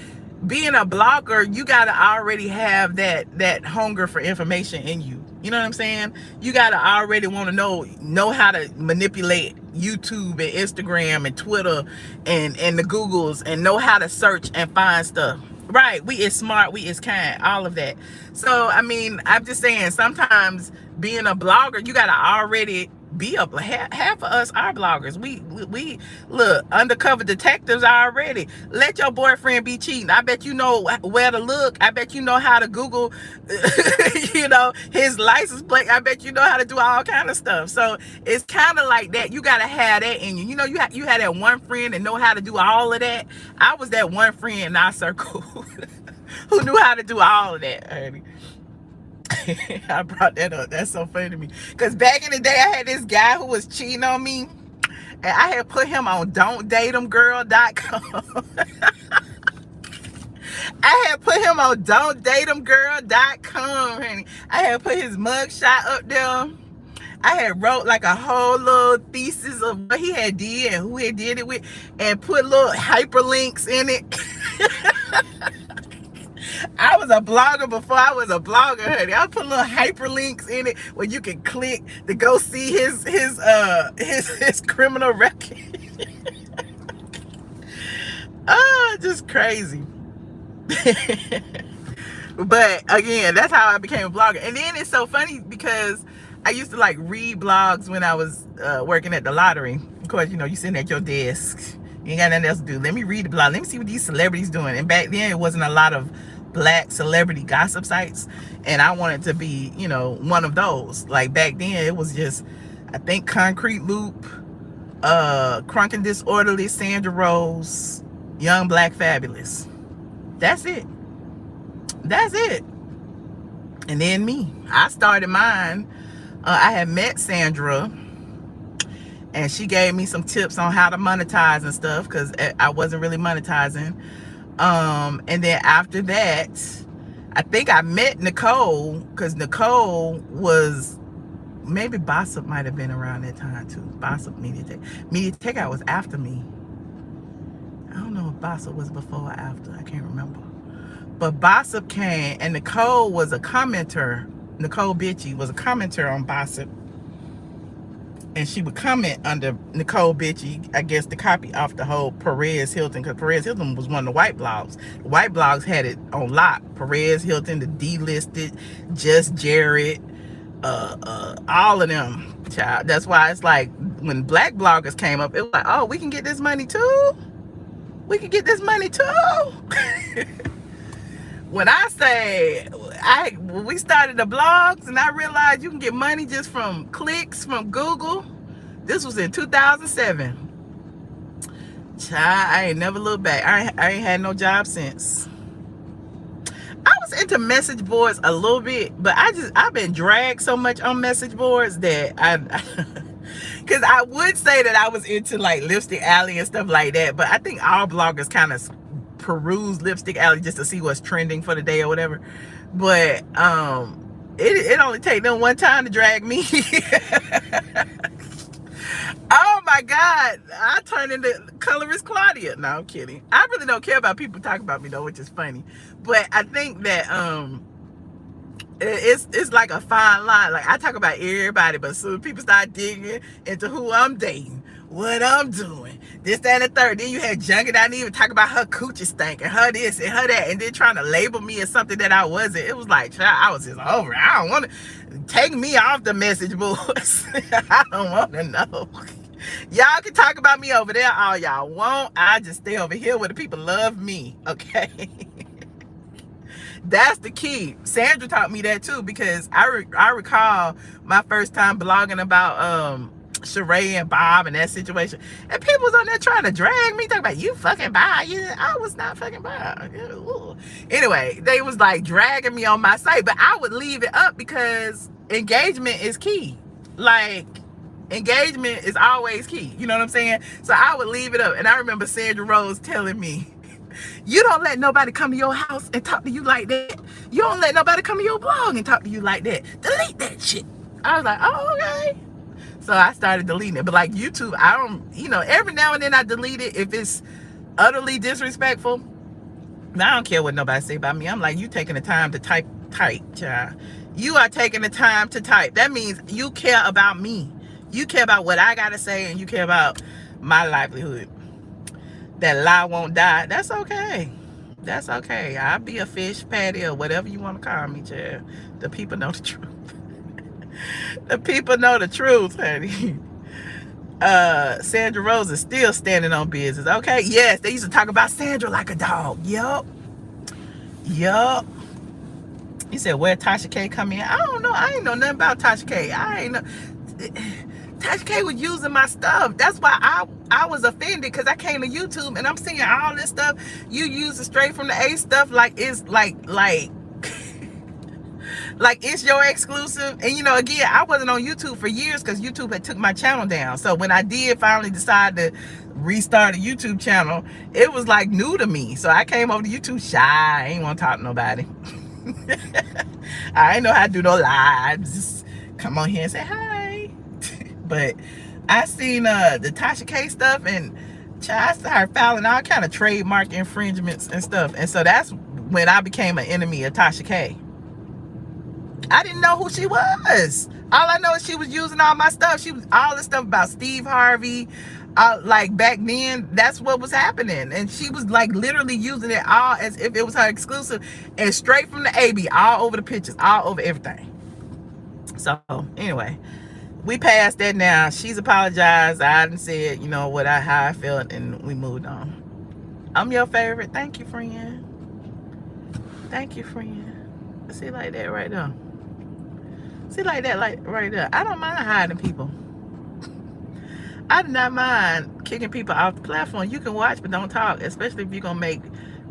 Being a blogger, you got to already have that hunger for information in you. You know what I'm saying? You got to already want to know how to manipulate YouTube and Instagram and Twitter and the Googles, and know how to search and find stuff. Right, we is smart, we is kind, all of that. So, I mean, I'm just saying, sometimes being a blogger, you got to already be up. Half of us are bloggers. We look, undercover detectives already. Let your boyfriend be cheating. I bet you know where to look. I bet you know how to Google, you know, his license plate. I bet you know how to do all kind of stuff. So it's kind of like that. You got to have that in you. You know, you had that one friend that know how to do all of that. I was that one friend in our circle who knew how to do all of that, honey. I brought that up. That's so funny to me. Because back in the day, I had this guy who was cheating on me. And I had put him on don'tdateemgirl.com. I had put him on don'tdateemgirl.com, honey. I had put his mugshot up there. I had wrote like a whole little thesis of what he had did and who he did it with, and put little hyperlinks in it. I was a blogger before I was a blogger, honey. I put little hyperlinks in it where you can click to go see his criminal record. Oh, Just crazy. But again, that's how I became a blogger. And then it's so funny because I used to like read blogs when I was working at the lottery. Of course, you know, you sitting at your desk, you ain't got nothing else to do. Let me read the blog. Let me see what these celebrities doing. And back then, it wasn't a lot of black celebrity gossip sites, and I wanted to be, you know, one of those. Like back then, it was just, I think, Concrete Loop, Crunk and Disorderly, Sandra Rose, Young Black Fabulous. That's it. That's it. And then me. I started mine. I had met Sandra, and she gave me some tips on how to monetize and stuff, because I wasn't really monetizing. And then after that, I think I met Nicole, because Nicole was, maybe Bossip might have been around that time too. Bossip, Media Takeout was after me. I don't know if Bossip was before or after. I can't remember. But Bossip came, and Nicole was a commenter. Nicole Bitchy was a commenter on Bossip. And she would comment under Nicole Bitchy, I guess, to copy off the whole Perez Hilton, because Perez Hilton was one of the white blogs. The white blogs had it on lock. Perez Hilton, the Delisted, Just Jared, all of them. Child. That's why it's like when black bloggers came up, it was like, oh, we can get this money too? We can get this money too? When I say, when we started the blogs and I realized you can get money just from clicks from Google, this was in 2007. Child, I ain't never looked back. I ain't had no job since. I was into message boards a little bit, but I've been dragged so much on message boards that because I would say that I was into like Lipstick Alley and stuff like that, but I think all bloggers kind of peruse Lipstick Alley just to see what's trending for the day or whatever. But it only take them one time to drag me. Oh my God, I turned into Colorist Claudia. No, I'm kidding. I really don't care about people talking about me though, which is funny. But I think that it's like a fine line. Like I talk about everybody, but soon people start digging into who I'm dating, what I'm doing, this, that, and the third. Then you had Junkie that didn't even talk about her coochie stank and her this and her that, and then trying to label me as something that I wasn't. It was like, child, I was just over. I don't want to take me off the message boards. I don't want to know. Y'all can talk about me over there all y'all want. I just stay over here where the people love me, okay? That's the key. Sandra taught me that too, because I recall my first time blogging about Sheree and Bob and that situation, and people was on there trying to drag me, talking about you fucking Bob. I was not fucking Bob. Anyway, they was like dragging me on my site, but I would leave it up because engagement is key. Like, engagement is always key. You know what I'm saying? So I would leave it up. And I remember Sandra Rose telling me, you don't let nobody come to your house and talk to you like that. You don't let nobody come to your blog and talk to you like that. Delete that shit. I was like, oh, okay. So I started deleting it. But like YouTube, I don't, every now and then I delete it if it's utterly disrespectful. I don't care what nobody say about me. I'm like, you taking the time to type, child. You are taking the time to type. That means you care about me. You care about what I gotta say, and you care about my livelihood. That lie won't die. That's okay. That's okay. I'll be a fish patty or whatever you want to call me, child. The people know the truth. The people know the truth, honey. Sandra Rose is still standing on business. Okay, yes, they used to talk about Sandra like a dog. Yup. You said, where Tasha K come in? I don't know. I ain't know nothing about Tasha K. I ain't know. Tasha K was using my stuff. That's why I was offended, because I came to YouTube and I'm seeing all this stuff. You use it straight from the A stuff like it's like it's your exclusive. And again, I wasn't on YouTube for years because YouTube had took my channel down. So when I did finally decide to restart a YouTube channel, it was like new to me. So I came over to YouTube shy. I ain't want to talk to nobody. I ain't know how to do no lives. Just come on here and say hi. But I seen the Tasha K stuff, and I started filing all kind of trademark infringements and stuff. And so that's when I became an enemy of Tasha K. I didn't know who she was. All I know is she was using all my stuff. She was all the stuff about Steve Harvey, Like back then, that's what was happening, and she was like literally using it all as if it was her exclusive, and straight from the AB, all over the pictures, all over everything. So anyway, we passed that now. She's apologized. I didn't say it, how I felt, and we moved on. I'm your favorite. Thank you, friend. Thank you, friend. See, like that right there. See, like that, like right there. I don't mind hiding people. I do not mind kicking people off the platform. You can watch, but don't talk, especially if you're gonna make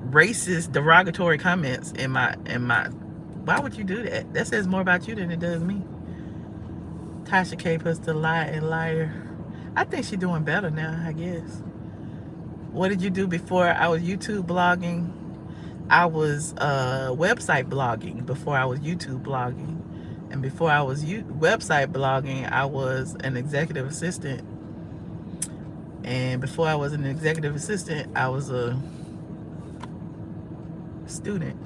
racist, derogatory comments in my. Why would you do that? That says more about you than it does me. Tasha K puts the lie and liar. I think she's doing better now, I guess. What did you do before? I was YouTube blogging. I was website blogging before I was YouTube blogging. And before I was website blogging, I was an executive assistant. And before I was an executive assistant, I was a student.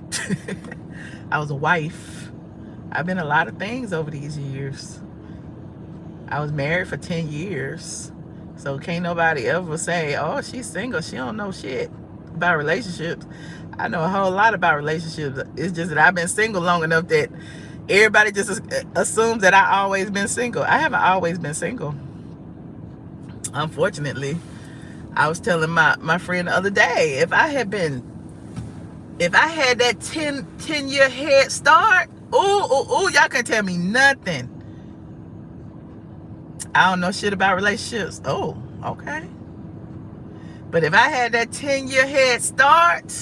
I was a wife. I've been a lot of things over these years. I was married for 10 years. So can't nobody ever say, oh, she's single. She don't know shit about relationships. I know a whole lot about relationships. It's just that I've been single long enough that everybody just assumes that I always been single. I haven't always been single. Unfortunately, I was telling my friend the other day, if I had that 10-year head start, y'all can't tell me nothing. I don't know shit about relationships. Oh, okay. But if I had that 10-year head start,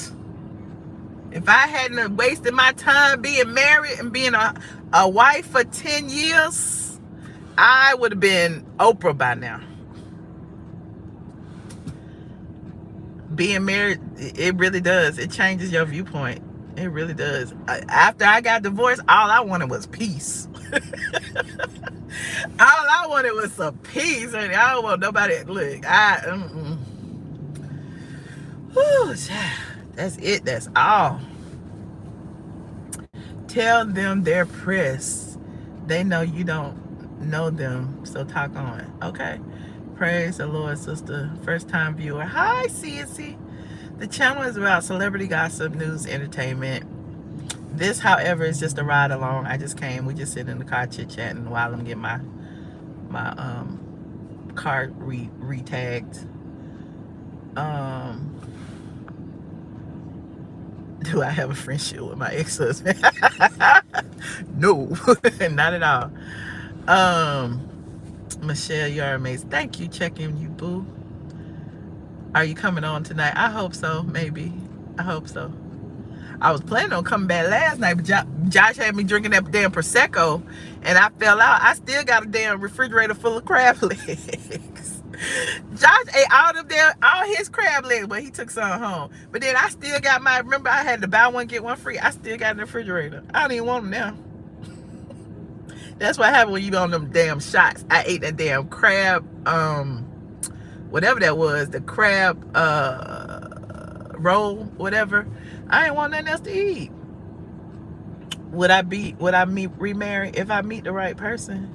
if I hadn't wasted my time being married and being a wife for 10 years, I would have been Oprah by now. Being married, it really does. It changes your viewpoint. It really does. After I got divorced, all I wanted was peace. All I wanted was some peace. I don't want nobody. Look, Whew, that's it. That's all. Tell them they're pressed. They know you don't know them, so talk on. Okay. Praise the Lord, sister. First time viewer. Hi, CNC. The channel is about celebrity gossip, news, entertainment. This, however, is just a ride along. I just came. We just sit in the car chit-chatting while I'm getting my car re-tagged. Do I have a friendship with my ex-husband? No, not at all. Michelle, you're amazing. Thank you. Checking you, boo. Are you coming on tonight? I hope so. Maybe. I hope so. I was planning on coming back last night, but Josh had me drinking that damn Prosecco, and I fell out. I still got a damn refrigerator full of crab legs. Josh ate all his crab legs, but he took some home. But then I still got remember I had to buy one, get one free. I still got in the refrigerator. I don't even want them now. That's what happened when you on them damn shots. I ate that damn crab, whatever that was, the crab roll, whatever. I ain't want nothing else to eat. Would I remarry if I meet the right person?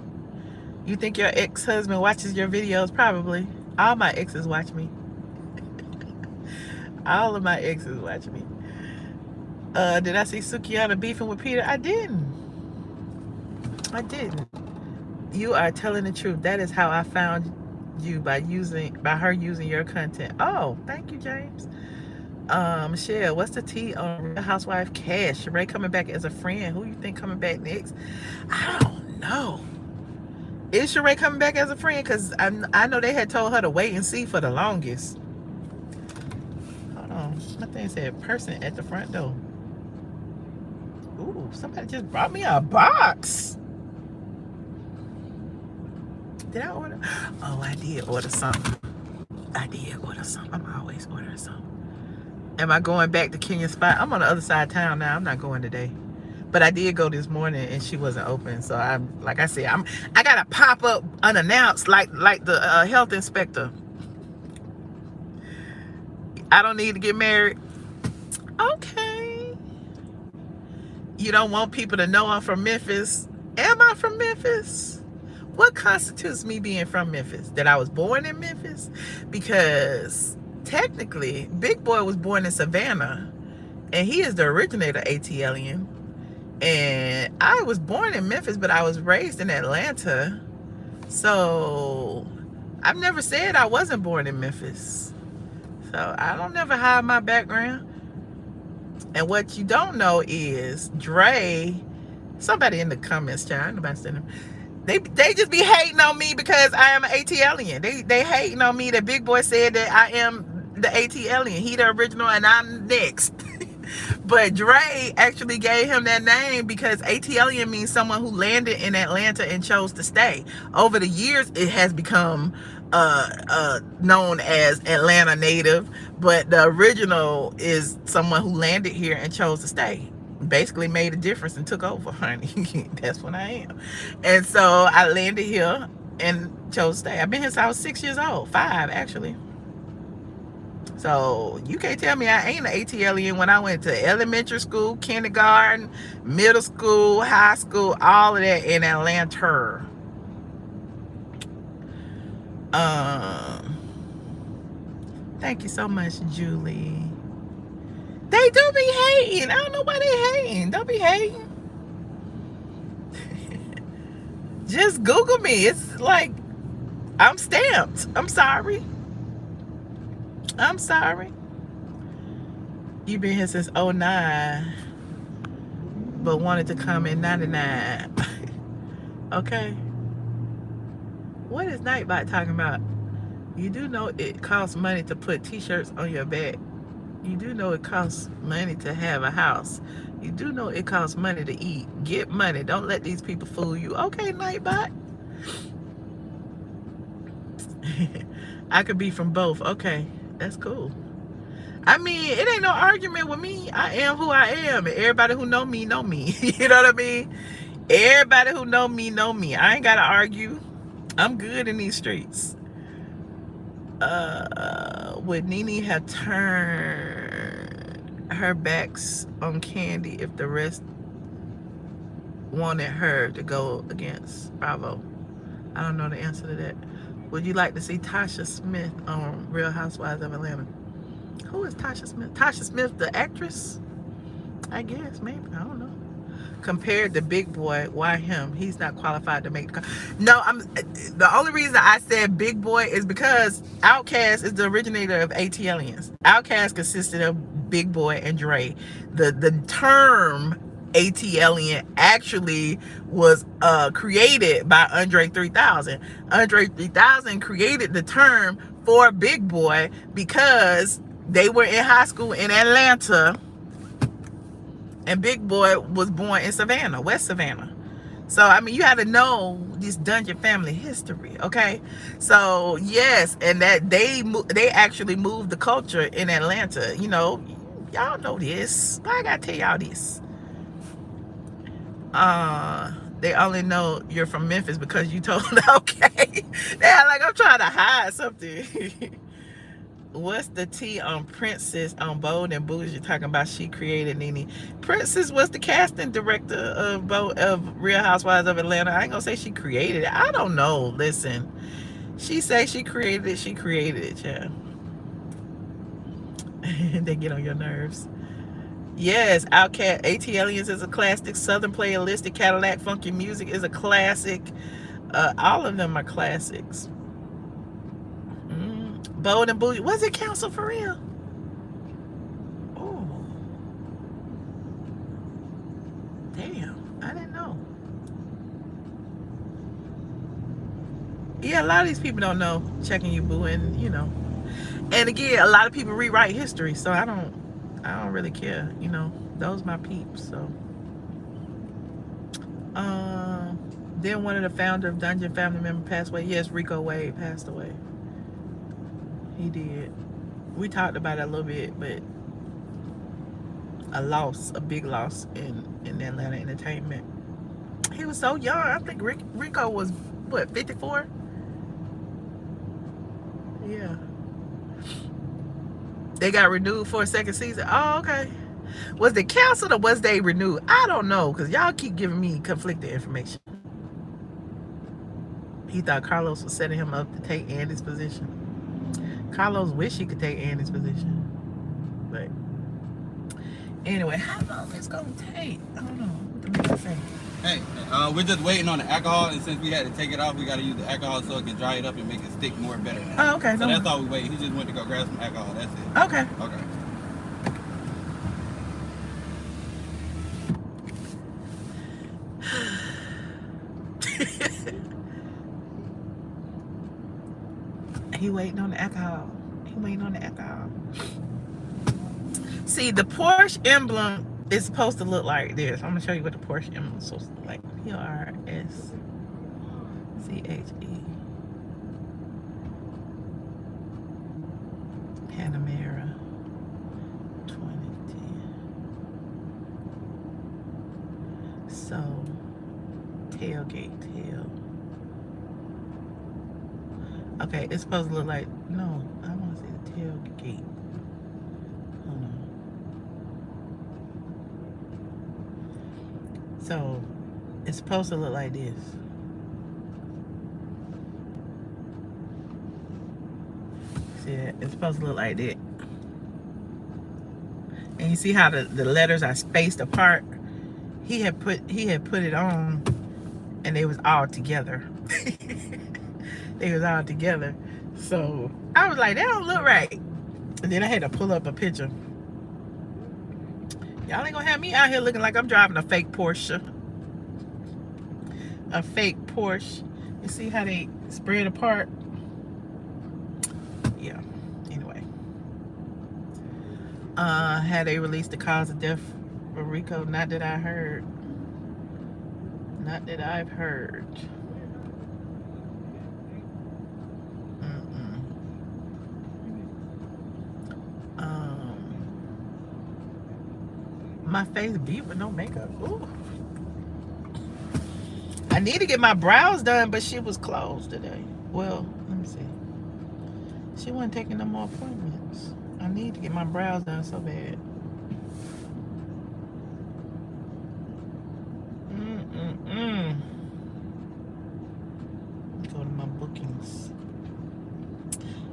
You think your ex-husband watches your videos? Probably. All my exes watch me. All of my exes watch me. Did I see Sukiyana beefing with Peter? I didn't. You are telling the truth. That is how I found you, by her using your content. Oh, thank you, James. Michelle, what's the tea on Real Housewife Cash? Sheree coming back as a friend. Who you think coming back next? I don't know. Is Sheree coming back as a friend? Because I know they had told her to wait and see for the longest. Hold on. My thing said person at the front door. Ooh, somebody just brought me a box. Did I order? Oh, I did order something. I'm always ordering something. Am I going back to Kenya Spot? I'm on the other side of town now. I'm not going today. But I did go this morning and she wasn't open. So like I said, I gotta pop up unannounced like the health inspector. I don't need to get married. Okay. You don't want people to know I'm from Memphis. Am I from Memphis? what constitutes me being from Memphis? That I was born in Memphis? Because technically, Big Boy was born in Savannah, and he is the originator of ATLien. And I was born in Memphis, but I was raised in Atlanta. So I've never said I wasn't born in Memphis. So I don't never hide my background. And what you don't know is Dre, somebody in the comments, child, nobody send them. They just be hating on me because I am an ATLien. They hating on me that Big Boy said that I am the ATLien. He the original and I'm next. But Dre actually gave him that name because ATLien means someone who landed in Atlanta and chose to stay. Over the years, it has become known as Atlanta native, but the original is someone who landed here and chose to stay. Basically made a difference and took over, honey. That's what I am. And so I landed here and chose to stay. I've been here since I was 6 years old, 5 actually. So you can't tell me I ain't an ATLien when I went to elementary school, kindergarten, middle school, high school, all of that in Atlanta. Thank you so much, Julie. They do be hating. I don't know why they hating. Don't be hating. Just Google me. It's like I'm stamped. I'm sorry. I'm sorry. You've been here since 09, but wanted to come in 99. Okay. What is Nightbot talking about? You do know it costs money to put t-shirts on your back. You do know it costs money to have a house. You do know it costs money to eat. Get money. Don't let these people fool you. Okay, Nightbot. I could be from both. Okay, that's cool. I mean, it ain't no argument with me. I am who I am. And everybody who know me, know me. You know what I mean? Everybody who know me, know me. I ain't got to argue. I'm good in these streets. Would Nene have turned her backs on Candy if the rest wanted her to go against Bravo? I don't know the answer to that. Would you like to see Tasha Smith on Real Housewives of Atlanta? Who is Tasha Smith? Tasha Smith, the actress? I guess, maybe. I don't know. Compared to Big Boy, why him? He's not qualified to make the car. No, the only reason I said Big Boy is because Outkast is the originator of ATLiens. Outkast consisted of Big Boy and Dre. The term ATLien actually was created by Andre 3000. Andre 3000 created the term for Big Boy because they were in high school in Atlanta. And Big Boy was born in Savannah, West Savannah. So, I mean, you have to know this Dungeon family history, okay? So, yes, and that they actually moved the culture in Atlanta. You know, y'all know this. Why I gotta tell y'all this? They only know you're from Memphis because you told them, okay. They're like, I'm trying to hide something. What's the T on Princess on Bold and Bougie talking about she created Nene? Princess was the casting director of Real Housewives of Atlanta. I ain't gonna say she created it. I don't know. Listen, she say she created it. She created it, yeah. They get on your nerves. Yes, ATLiens is a classic. Southern Playalistic, Cadillac Funky Music is a classic. All of them are classics. Bold and Bougie. Was it Council for real? Oh. Damn. I didn't know. Yeah, a lot of these people don't know. Checking you, boo, and you know. And again, a lot of people rewrite history, so I don't really care. You know, those my peeps. So. Then one of the founder of Dungeon family member passed away. Yes, Rico Wade passed away. He did. We talked about it a little bit, but a big loss in Atlanta entertainment. He was so young. I think Rico was, what, 54? Yeah. They got renewed for a second season. Oh, okay. Was they canceled or was they renewed? I don't know, because y'all keep giving me conflicting information. he thought Carlos was setting him up to take Andy's position. Carlos wished he could take Andy's position. But anyway, how long is gonna take? I don't know. What the man say? Hey, we're just waiting on the alcohol, and since we had to take it off, we got to use the alcohol so it can dry it up and make it stick more better. Now. Oh, okay. So that's all we wait. He just went to go grab some alcohol. That's it. Okay. Okay. He waiting on the alcohol. He waiting on the alcohol. See, the Porsche emblem is supposed to look like this. I'm gonna show you what the Porsche emblem is supposed to look like. P-R-S-C-H-E. Panamera 2010. So, tailgate tail. Okay, it's supposed to look like, no, I want to say the tailgate. Hold on. So, it's supposed to look like this. See that? It's supposed to look like that. And you see how the letters are spaced apart? He had put it on and they was all together. They was all together. So I was like, that don't look right. And then I had to pull up a picture. Y'all ain't gonna have me out here looking like I'm driving a fake Porsche. A fake Porsche. You see how they spread apart? Yeah. Anyway. Had they released the cause of death for Rico? Not that I heard. Not that I've heard. My face beat with no makeup. Ooh. I need to get my brows done, but she was closed today. Well, let me see. She wasn't taking no more appointments. I need to get my brows done so bad. Go to my bookings.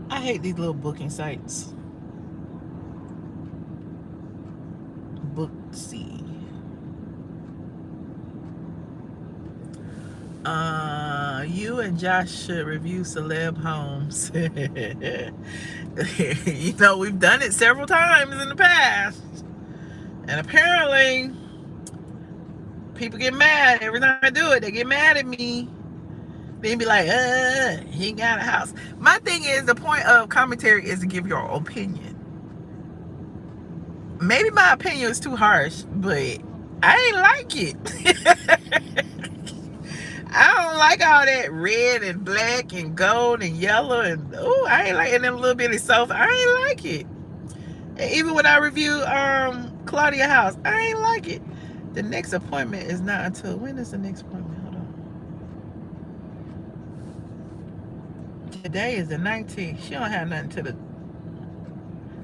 I hate these little booking sites. Booksy. You and Josh should review celeb homes. You know, we've done it several times in the past. And apparently, people get mad every time I do it. They get mad at me. They be like, he ain't got a house. My thing is, the point of commentary is to give your opinion. Maybe my opinion is too harsh, but I ain't like it. I don't like all that red and black and gold and yellow and I ain't like them little bitty sofa. I ain't like it. And even when I review Claudia house, I ain't like it. The next appointment is not until, when is the next appointment? Hold on. Today is the 19th. She don't have nothing till the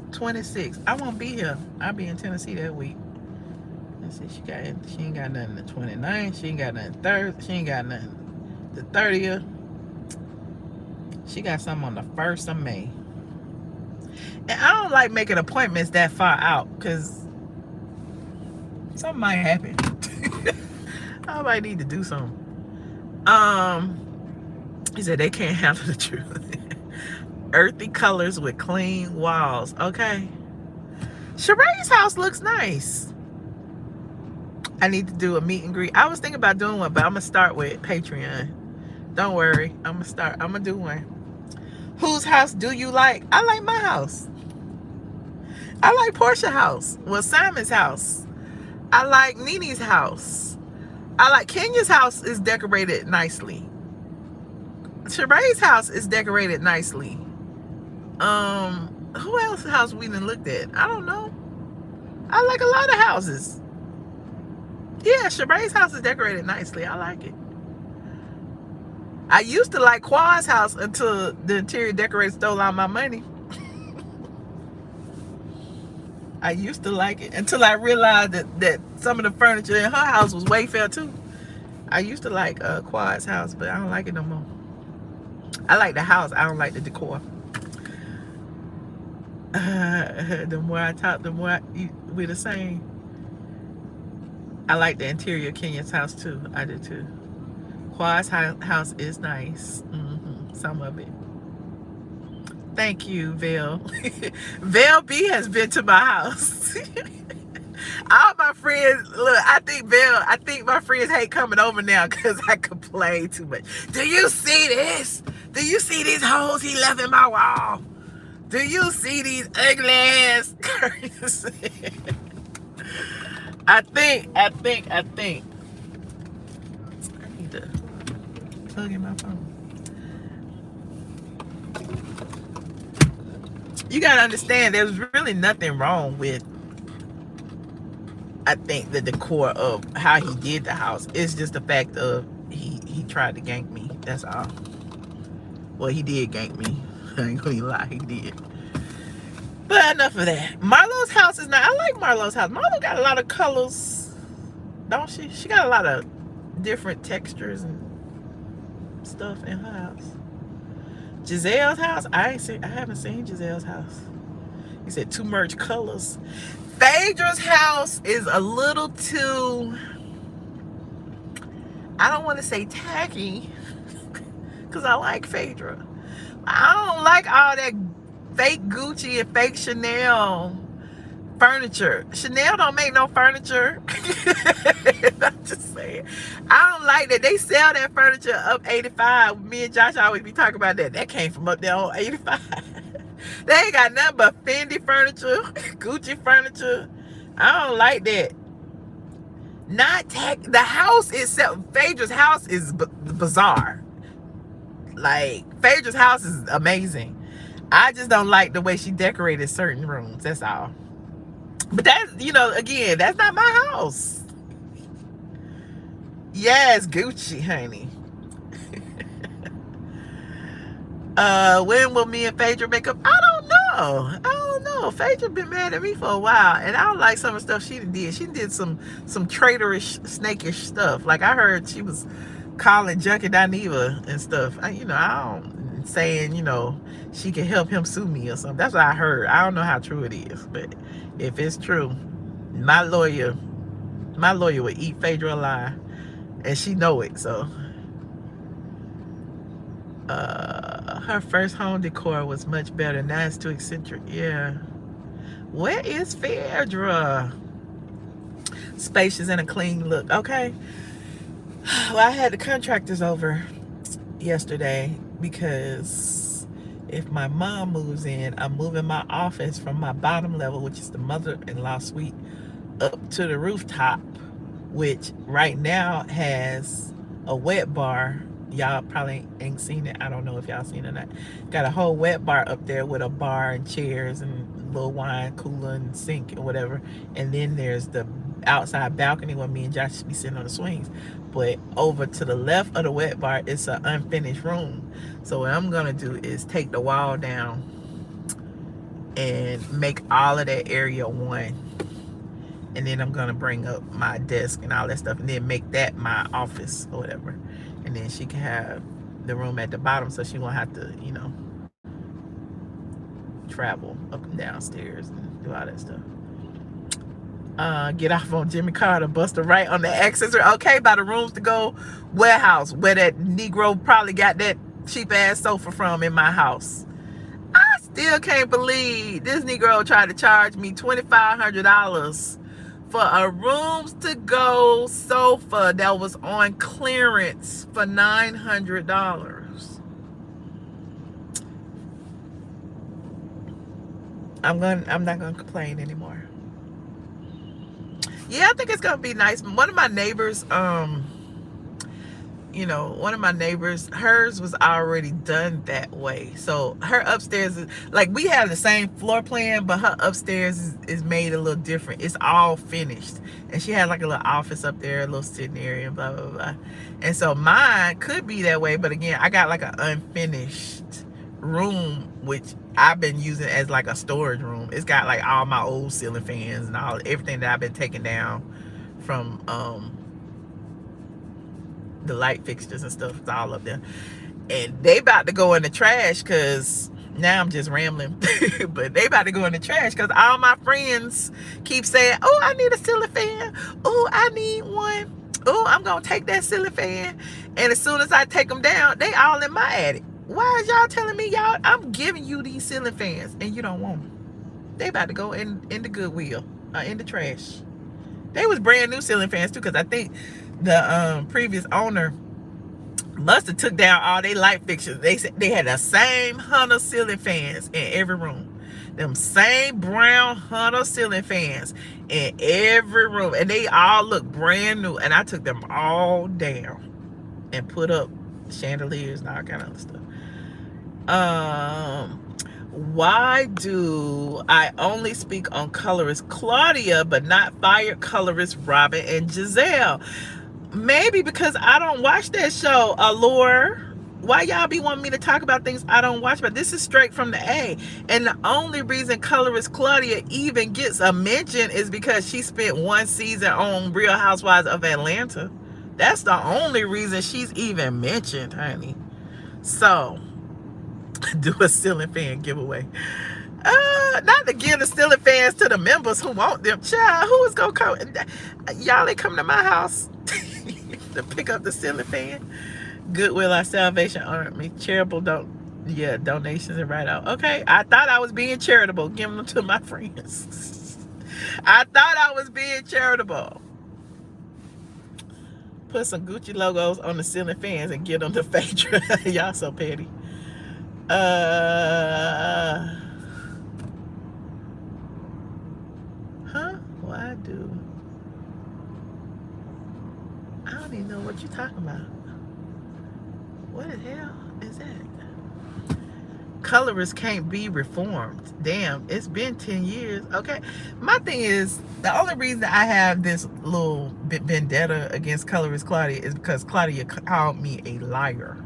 26th. I won't be here. I'll be in Tennessee that week. Let's see, she ain't got nothing the 29th. She ain't got nothing Thursday. She ain't got nothing the 30th. She got something on the 1st of May. And I don't like making appointments that far out because something might happen. I might need to do something. He said they can't handle the truth. Earthy colors with clean walls. Okay. Sheree's house looks nice. I need to do a meet and greet. I was thinking about doing one, but I'm gonna start with Patreon. Don't worry. I'm gonna do one. Whose house do you like? I like my house. I like Porsha house. Well, Simon's house. I like Nene's house. I like Kenya's house is decorated nicely. Sheree's house is decorated nicely. Who else's house we done looked at? I don't know. I like a lot of houses. Yeah, Sheree's house is decorated nicely. I like it. I used to like Quad's house until the interior decorator stole all my money. I used to like it until I realized that some of the furniture in her house was Wayfair too. I used to like Quad's house, but I don't like it no more. I like the house. I don't like the decor. The more I talk, the more we're the same. I like the interior of Kenya's house too. I do too. Quad's house is nice. Some of it. Thank you, Val. Val B has been to my house. All my friends, look, I think my friends hate coming over now because I complain too much. Do you see this? Do you see these holes he left in my wall? Do you see these ugly ass curtains? I think. I need to plug in my phone. You gotta understand, there's really nothing wrong with, I think, the decor of how he did the house. It's just the fact of he tried to gank me. That's all. Well, he did gank me. I ain't gonna lie, he did. But enough of that. Marlo's house is not. I like Marlo's house. Marlo got a lot of colors, don't she? She got a lot of different textures and stuff in her house. Giselle's house, I haven't seen Giselle's house. He said too much colors. Phaedra's house is a little too, I don't want to say tacky, because I like Phaedra. I don't like all that fake Gucci and fake Chanel furniture. Chanel don't make no furniture. I'm just saying. I don't like that. They sell that furniture up 85. Me and Josh always be talking about that. That came from up there on 85. They ain't got nothing but Fendi furniture, Gucci furniture. I don't like that. Not the house itself. Phaedra's house is bizarre. Like, Phaedra's house is amazing. I just don't like the way she decorated certain rooms. That's all. But that's, again, that's not my house. Yes, Gucci, honey. When will me and Phaedra make up? I don't know. Phaedra been mad at me for a while, and I don't like some of the stuff she did. She did some traitorish, snakish stuff. Like, I heard she was calling Junkie Dineva and stuff. I don't saying, she can help him sue me or something. That's what I heard. I don't know how true it is, but if it's true, my lawyer would eat Phaedra alive, and she know it. So her first home decor was much better. Now it's too eccentric. Yeah. Where is Phaedra? Spacious and a clean look. Okay. Well, I had the contractors over yesterday because if my mom moves in, I'm moving my office from my bottom level, which is the mother-in-law suite, up to the rooftop, which right now has a wet bar. Y'all probably ain't seen it. I don't know if y'all seen it or not. Got a whole wet bar up there with a bar and chairs and little wine cooler and sink and whatever. And then there's the outside balcony where me and Josh be sitting on the swings. But over to the left of the wet bar, it's an unfinished room. So what I'm gonna do is take the wall down and make all of that area one. And then I'm gonna bring up my desk and all that stuff, and then make that my office or whatever. And then she can have the room at the bottom, so she won't have to, travel up and downstairs and do all that stuff. Get off on Jimmy Carter, bust a right on the access. Okay, by the rooms to go warehouse, where that Negro probably got that cheap ass sofa from in my house. I still can't believe this Negro tried to charge me $2,500 for a rooms to go sofa that was on clearance for $900. I'm not gonna complain anymore. Yeah, I think it's gonna be nice. One of my neighbors, hers was already done that way. So her upstairs is like, we have the same floor plan, but her upstairs is made a little different. It's all finished, and she has like a little office up there, a little sitting area, and blah blah blah. And so mine could be that way, but again, I got like an unfinished room, which I've been using as like a storage room. It's got like all my old ceiling fans and everything that I've been taking down from the light fixtures and stuff. It's all up there. And they about to go in the trash because now I'm just rambling. But they about to go in the trash because all my friends keep saying, oh, I need a ceiling fan. Oh, I need one. Oh, I'm going to take that ceiling fan. And as soon as I take them down, they all in my attic. Why is y'all telling me, y'all, I'm giving you these ceiling fans and you don't want them? They about to go in the Goodwill, in the trash. They was brand new ceiling fans too, because I think the previous owner must have took down all their light fixtures. They said they had the same Hunter ceiling fans in every room. Them same brown Hunter ceiling fans in every room. And they all look brand new. And I took them all down and put up chandeliers and all kind of other stuff. Why do I only speak on colorist Claudia but not fired colorist Robin and Giselle? Maybe because I don't watch that show, Allure. Why y'all be wanting me to talk about things I don't watch? But this is straight from the A. And the only reason colorist Claudia even gets a mention is because she spent one season on Real Housewives of Atlanta. That's the only reason she's even mentioned, honey. So, do a ceiling fan giveaway. Not to give the ceiling fans to the members who want them. Child, who is gonna come? Y'all ain't come to my house to pick up the ceiling fan. Goodwill or Salvation Army. Charitable donations and write-out. Okay, I thought I was being charitable, giving them to my friends. I thought I was being charitable. Put some Gucci logos on the ceiling fans and give them to Phaedra. Y'all so petty. Why do I don't even know what you're talking about. What the hell is that? Colorists can't be reformed. Damn, it's been 10 years. Okay, my thing is, the only reason I have this little bit vendetta against colorist Claudia is because Claudia called me a liar.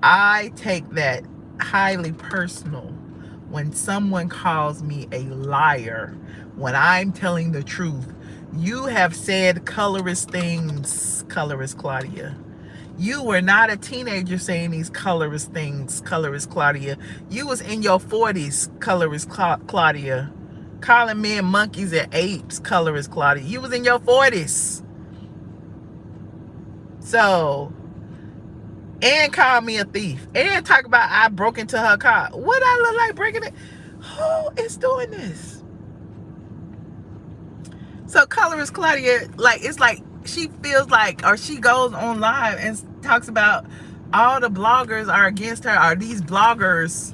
I take that highly personal when someone calls me a liar when I'm telling the truth. You have said colorist things, colorist Claudia. You were not a teenager saying these colorist things, colorist Claudia. You was in your 40s, colorist Claudia. Calling men monkeys and apes, colorist Claudia. You was in your 40s. So, and call me a thief. And talk about I broke into her car. What I look like breaking it? Who is doing this? So colorist Claudia, like, it's like she feels like, or she goes on live and talks about all the bloggers are against her, or these bloggers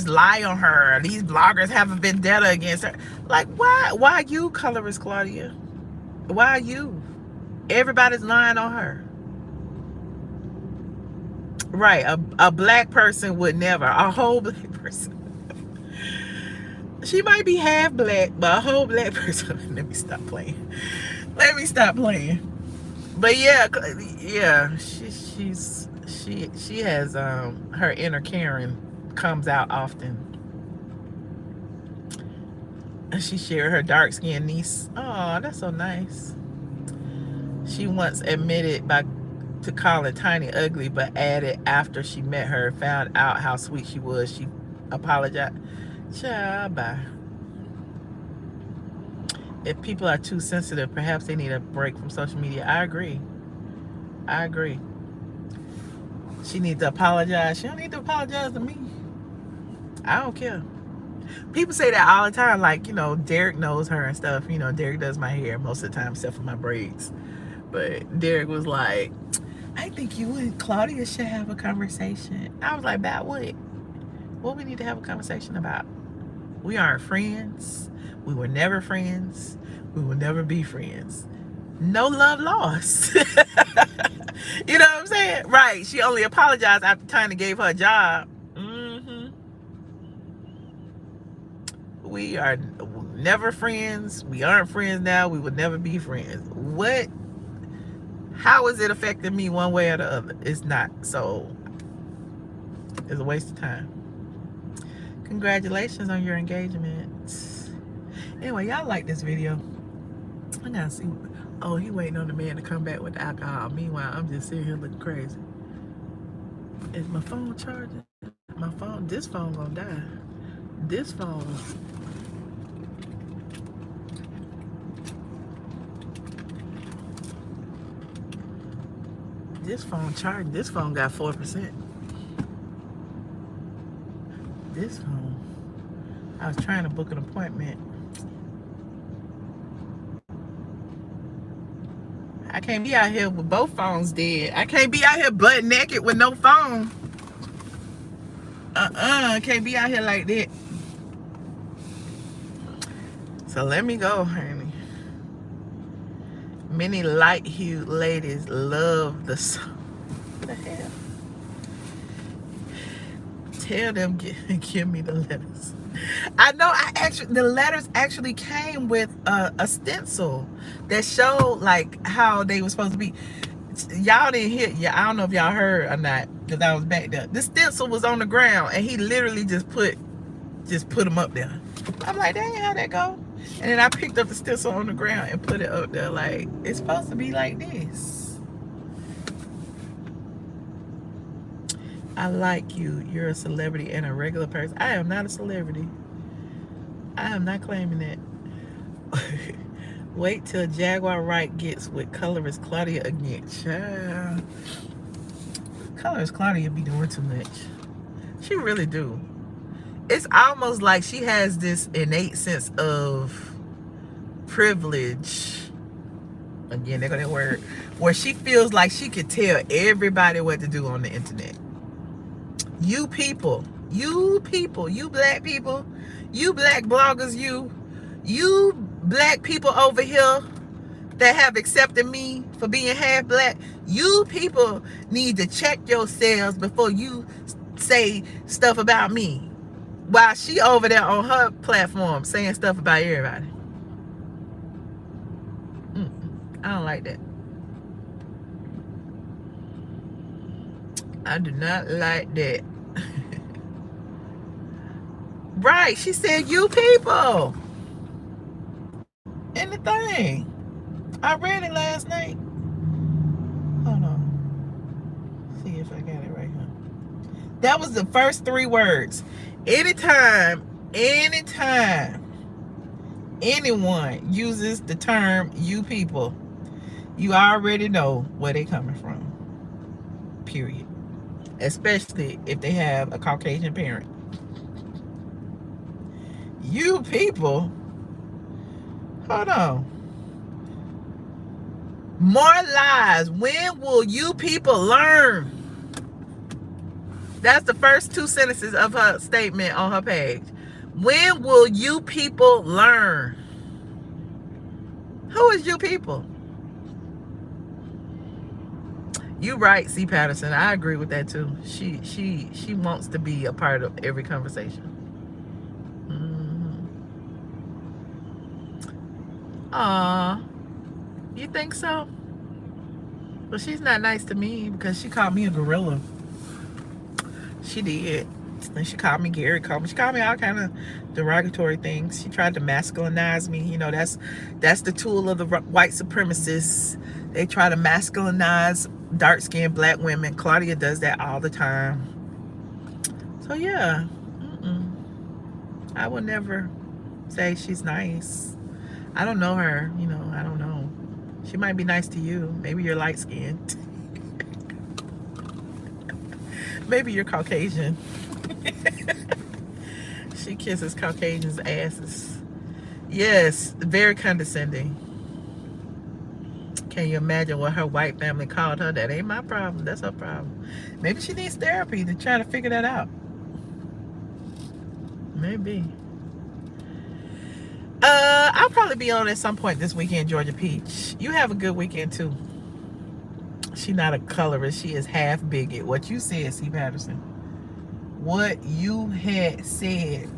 lie on her, or these bloggers have a vendetta against her. Like, why you, colorist Claudia? Why you? Everybody's lying on her. Right, a black person would never, a whole black person. She might be half black, but a whole black person. Let me stop playing. But yeah, she has her inner Karen comes out often. And she shared her dark-skinned niece. Oh, that's so nice. She once admitted to calling Tiny ugly, but added after she met her, found out how sweet she was, she apologized. Child, bye. If people are too sensitive, perhaps they need a break from social media. I agree. She needs to apologize. She don't need to apologize to me. I don't care. People say that all the time, like, you know, Derek knows her and stuff. You know, Derek does my hair most of the time, except for my braids. But Derek was like, I think you and Claudia should have a conversation. I was like, about what? What we need to have a conversation about? We aren't friends. We were never friends. We will never be friends. No love lost. You know what I'm saying? Right. She only apologized after Tiny gave her a job. We are never friends. We aren't friends now. We will never be friends. What? How is it affecting me one way or the other? It's not. So, it's a waste of time. Congratulations on your engagement. Anyway, y'all like this video. I gotta see. Oh, he waiting on the man to come back with the alcohol. Meanwhile, I'm just sitting here looking crazy. Is my phone charging? My phone, this phone gonna die. This phone. This phone charging. This phone got 4%. This phone. I was trying to book an appointment. I can't be out here with both phones dead. I can't be out here butt naked with no phone. Can't be out here like that. So let me go, honey. Many light-hued ladies love the song. What the hell? Tell them give me the letters. I know. The letters actually came with a stencil that showed like how they were supposed to be. Y'all didn't hear. Yeah, I don't know if y'all heard or not because I was back there. The stencil was on the ground and he literally just put them up there. I'm like, dang, how'd that go? And then I picked up the stencil on the ground and put it up there like it's supposed to be like this. I like you. You're a celebrity and a regular person. I am not a celebrity. I am not claiming that. Wait till Jaguar Wright gets with colorist Claudia again. Child. Colorist Claudia be doing too much. She really do. It's almost like she has this innate sense of privilege. Again, there go that word. Where she feels like she could tell everybody what to do on the internet. You people, you black people, you black bloggers, you black people over here that have accepted me for being half black, you people need to check yourselves before you say stuff about me. While she over there on her platform saying stuff about everybody. I don't like that. I do not like that. Right, she said you people. In the thing. I read it last night. Hold on. See if I got it right here. That was the first 3 words. Anytime anyone uses the term you people, you already know where they coming from. Period. Especially if they have a Caucasian parent. You people. Hold on. More lies. When will you people learn? That's the first 2 sentences of her statement on her page. When will you people learn? Who is you people? You right, C. Patterson. I agree with that too. She wants to be a part of every conversation. Aw, you think so? Well, she's not nice to me because she called me a gorilla. She did. And she called me Gary. She called me all kind of derogatory things. She tried to masculinize me. You know, that's the tool of the white supremacists. They try to masculinize dark-skinned black women. Claudia does that all the time. So yeah, I would never say she's nice. I don't know her. You know, I don't know. She might be nice to you. Maybe you're light-skinned. Maybe you're Caucasian. She kisses Caucasians' asses. Yes, very condescending. Can you imagine what her white family called her? That ain't my problem. That's her problem. Maybe she needs therapy to try to figure that out. Maybe. I'll probably be on at some point this weekend, Georgia Peach. You have a good weekend too. She not a colorist. She is half bigot. What you said, C. Patterson. What you had said.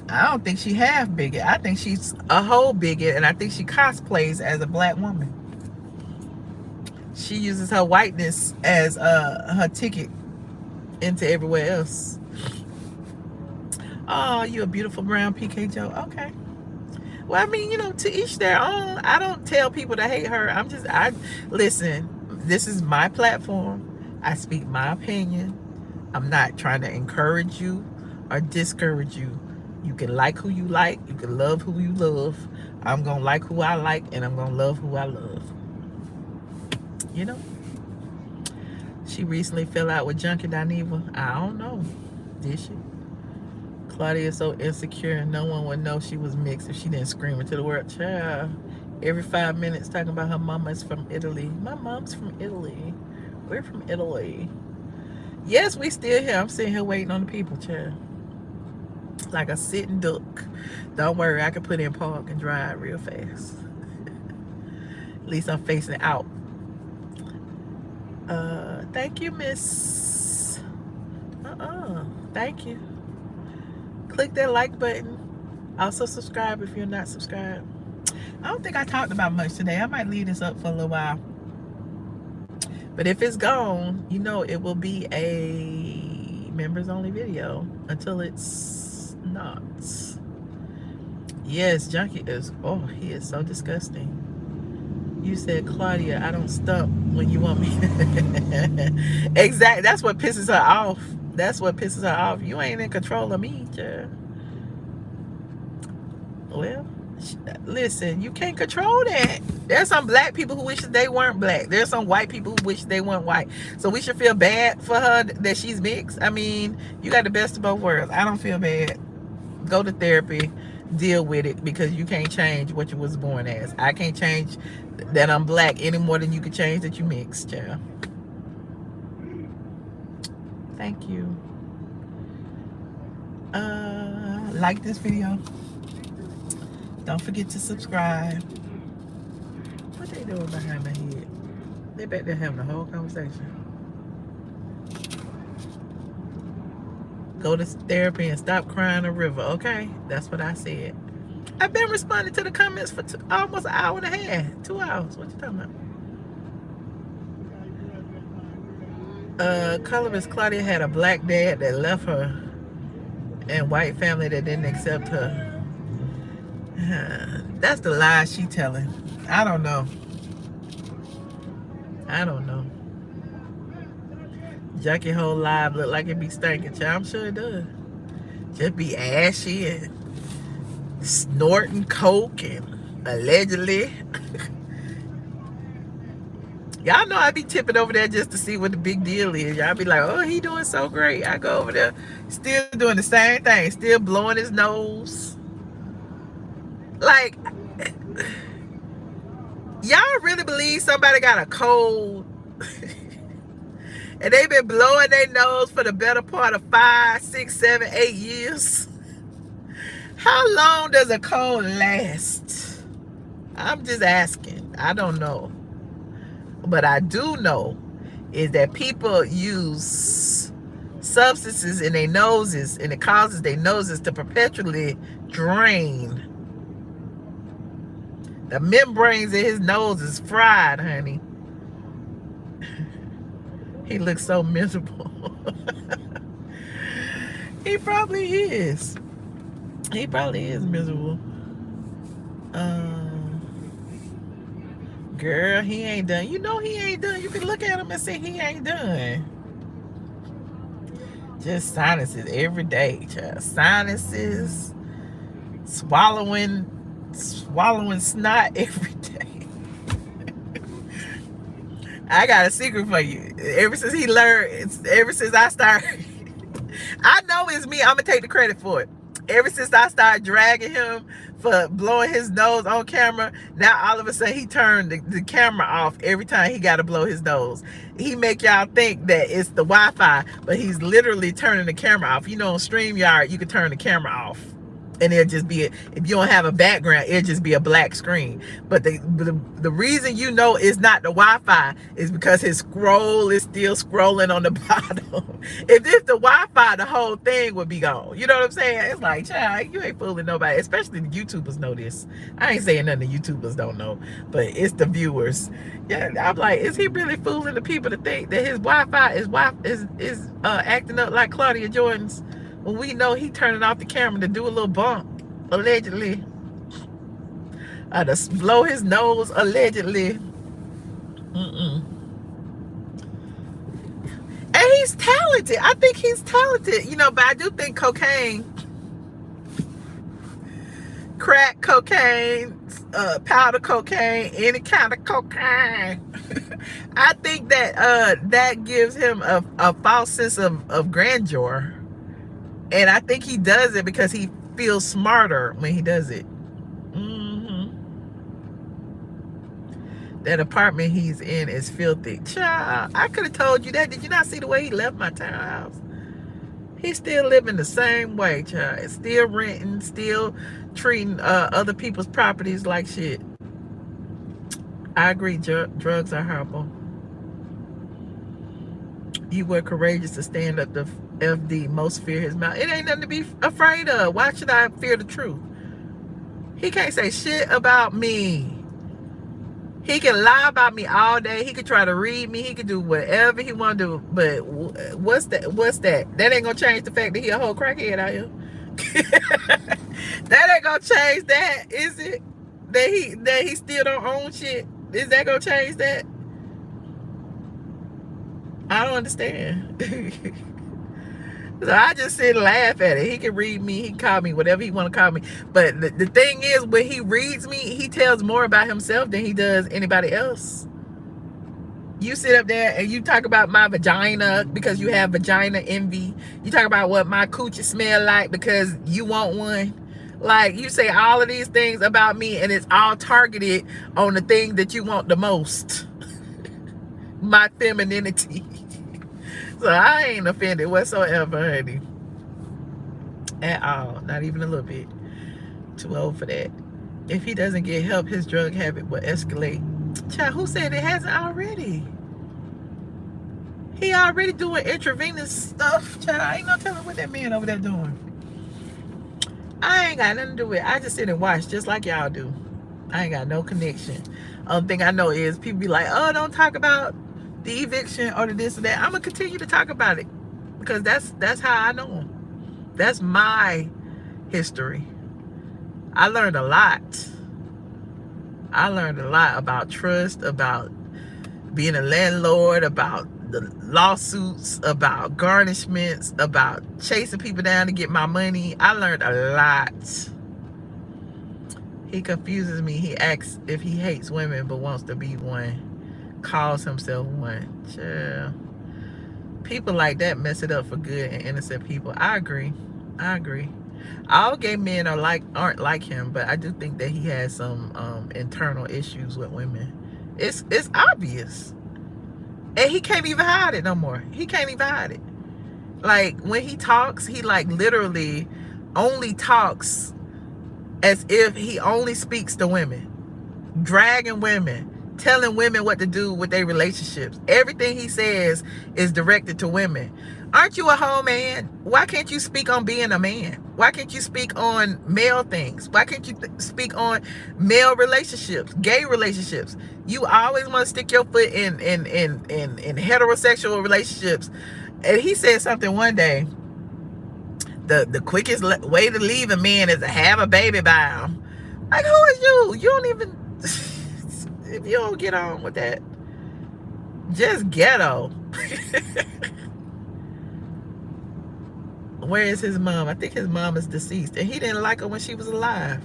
I don't think she half bigot. I think she's a whole bigot, and I think she cosplays as a black woman. She uses her whiteness as her ticket into everywhere else. Oh, you a beautiful brown PK Joe. Okay. Well, I mean, you know, to each their own. I don't tell people to hate her. Listen, this is my platform. I speak my opinion. I'm not trying to encourage you or discourage you. You can like who you like. You can love who you love. I'm going to like who I like, and I'm going to love who I love. You know? She recently fell out with Junkie Dineva. I don't know. Did she? Claudia is so insecure, and no one would know she was mixed if she didn't scream into the world. Child, every 5 minutes talking about her mama is from Italy. My mom's from Italy. We're from Italy. Yes, we still here. I'm sitting here waiting on the people, child. Like a sitting duck. Don't worry, I can put in park and drive real fast. At least I'm facing out. Thank you, Miss. Thank you. Click that like button. Also subscribe if you're not subscribed. I don't think I talked about much today. I might leave this up for a little while. But if it's gone, you know it will be a members only video until it's not. Yes, Junkie is, oh, he is so disgusting. You said, Claudia, I don't stump when you want me. Exactly. That's what pisses her off. That's what pisses her off. You ain't in control of me, child. Well, listen, you can't control that. There's some black people who wish they weren't black. There's some white people who wish they weren't white. So we should feel bad for her that she's mixed. I mean, you got the best of both worlds. I don't feel bad. Go to therapy. Deal with it, because you can't change what you was born as. I can't change that I'm black any more than you can change that you mixed, child. Thank you. Like this video. Don't forget to subscribe. What they doing behind my head? They back there having a whole conversation. Go to therapy and stop crying a river, okay? That's what I said. I've been responding to the comments for almost an hour and a half. 2 hours. What you talking about? Colorist Claudia had a black dad that left her and white family that didn't accept her. That's the lie she telling. I don't know. I don't know. Junkie whole live look like it be stinking, child. I'm sure it does. Just be ashy and snorting coke and allegedly. Y'all know I be tipping over there just to see what the big deal is. Y'all be like, oh, he doing so great. I go over there, still doing the same thing, still blowing his nose. Like, y'all really believe somebody got a cold and they been blowing their nose for the better part of 5, 6, 7, 8 years? How long does a cold last? I'm just asking. I don't know. But I do know is that people use substances in their noses, and it causes their noses to perpetually drain. The membranes in his nose is fried, honey. He looks so miserable. He probably is. He probably is miserable. Girl, he ain't done. You know he ain't done. You can look at him and say he ain't done. Just sinuses every day, child. Sinuses, swallowing snot every day. I got a secret for you. Ever since he learned, ever since I started, I know it's me. I'm gonna take the credit for it. Ever since I started dragging him for blowing his nose on camera, now all of a sudden he turned the camera off every time he got to blow his nose. He make y'all think that it's the Wi-Fi, but he's literally turning the camera off. You know, on StreamYard, you can turn the camera off. And it'll just be, if you don't have a background, it'll just be a black screen. But the reason you know it's not the Wi-Fi is because his scroll is still scrolling on the bottom. If it's the Wi-Fi, the whole thing would be gone. You know what I'm saying? It's like, child, you ain't fooling nobody. Especially the YouTubers know this. I ain't saying nothing the YouTubers don't know, but it's the viewers. Yeah, I'm like, is he really fooling the people to think that his Wi-Fi is acting up like Claudia Jordan's? When we know he turning off the camera to do a little bump, allegedly. To blow his nose, allegedly. he's talented. I think he's talented, you know, but I do think cocaine, crack cocaine, powder cocaine, any kind of cocaine, I think that that gives him a false sense of grandeur. And I think he does it because he feels smarter when he does it. That apartment he's in is filthy. Child, I could have told you that. Did you not see the way he left my townhouse? He's still living the same way, child. Still renting, still treating other people's properties like shit. I agree, drugs are horrible. You were courageous to stand up to FD. Most fear his mouth. It ain't nothing to be afraid of. Why should I fear the truth? He can't say shit about me. He can lie about me all day. He can try to read me. He can do whatever he want to do. But what's that? That ain't gonna change the fact that he a whole crackhead out here. That ain't gonna change that, is it? That he still don't own shit. Is that gonna change that? I don't understand. So I just sit and laugh at it. He can read me. He can call me whatever he want to call me. But the thing is, when he reads me, he tells more about himself than he does anybody else. You sit up there and you talk about my vagina because you have vagina envy. You talk about what my coochie smell like because you want one. Like, you say all of these things about me and it's all targeted on the thing that you want the most. My femininity. So I ain't offended whatsoever, honey. At all. Not even a little bit. Too old for that. If he doesn't get help, his drug habit will escalate. Child, who said it hasn't already? He already doing intravenous stuff. Child, I ain't no telling what that man over there doing. I ain't got nothing to do with it. I just sit and watch just like y'all do. I ain't got no connection. Only thing I know is people be like, oh, don't talk about the eviction or the this or that. I'm gonna continue to talk about it because that's how I know him. That's my history. I learned a lot. I learned a lot about trust, about being a landlord, about the lawsuits, about garnishments, about chasing people down to get my money. I learned a lot. He confuses me. He asks if he hates women but wants to be one. Calls himself one. Chill. People like that mess it up for good and innocent people. I agree. All gay men aren't like him, but I do think that he has some internal issues with women. It's obvious. And he can't even hide it no more. He can't even hide it. Like, when he talks, he like literally only talks as if he only speaks to women. Dragging women. Telling women what to do with their relationships. Everything he says is directed to women. Aren't you a whole man? Why can't you speak on being a man? Why can't you speak on male things? Why can't you speak on male relationships, gay relationships? You always want to stick your foot in heterosexual relationships. And he said something one day. The quickest way to leave a man is to have a baby by him. Like, who is you? You don't even... If you don't get on with that, just ghetto. Where is his mom? I think his mom is deceased, and he didn't like her when she was alive.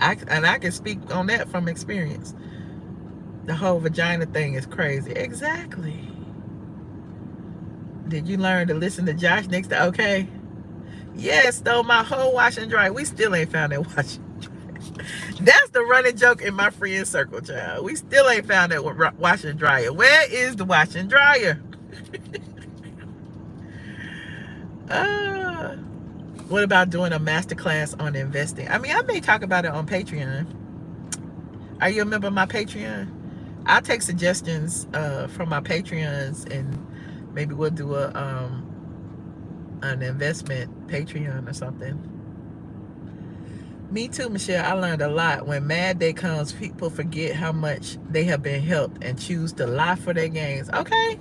I can speak on that from experience. The whole vagina thing is crazy. Exactly. Did you learn to listen to Josh next to okay? Yes, stole my whole wash and dry. We still ain't found that wash and dry. That's the running joke in my friend circle, child. We still ain't found that wash and dryer. Where is the wash and dryer? What about doing a masterclass on investing? I mean, I may talk about it on Patreon. Are you a member of my Patreon? I'll take suggestions from my Patreons, and maybe we'll do an investment Patreon or something. Me too, Michelle. I learned a lot. When Mad Day comes, people forget how much they have been helped and choose to lie for their gains. Okay.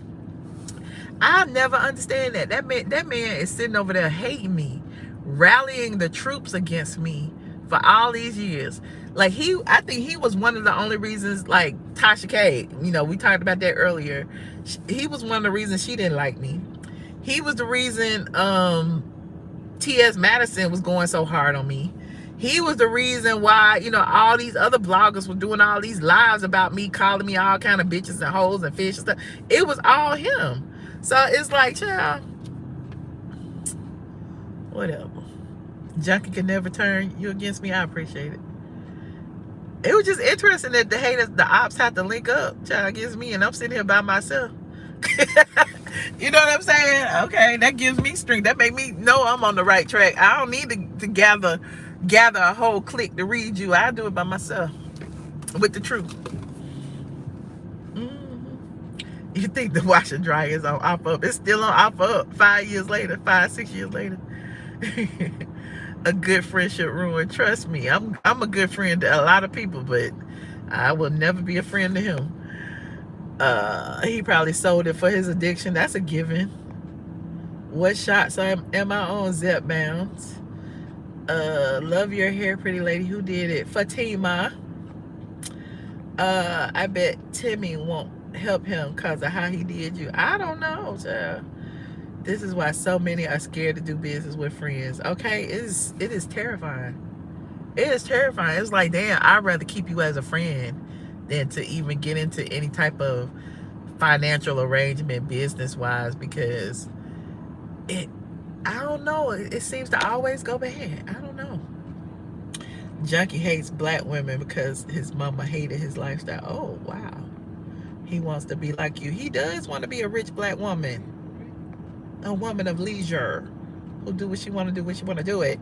I'll never understand that. That man is sitting over there hating me, rallying the troops against me for all these years. Like I think he was one of the only reasons, like Tasha K, you know, we talked about that earlier. He was one of the reasons she didn't like me. He was the reason T.S. Madison was going so hard on me. He was the reason why, you know, all these other bloggers were doing all these lives about me, calling me all kind of bitches and hoes and fish and stuff. It was all him. So it's like, child, whatever. Junkie can never turn you against me. I appreciate it. It was just interesting that the haters, the ops had to link up, child, against me, and I'm sitting here by myself. You know what I'm saying? Okay, that gives me strength. That make me know I'm on the right track. I don't need to gather a whole clique to read you. I do it by myself with the truth. You think the washer dryer is on off up? It's still on off up 5 years later, 6 years later. A good friendship ruined. Trust me, I'm a good friend to a lot of people, but I will never be a friend to him. He probably sold it for his addiction. That's a given. What shots am I on? Zep Bounds. Love your hair, pretty lady. Who did it? Fatima. I bet Timmy won't help him because of how he did you. I don't know, child. This is why so many are scared to do business with friends. Okay, it is terrifying. It is terrifying. It's like, damn, I'd rather keep you as a friend than to even get into any type of financial arrangement business-wise, because I don't know. It seems to always go bad. I don't know. Junkie hates black women because his mama hated his lifestyle. Oh, wow. He wants to be like you. He does want to be a rich black woman. A woman of leisure who do what she want to do when she want to do it.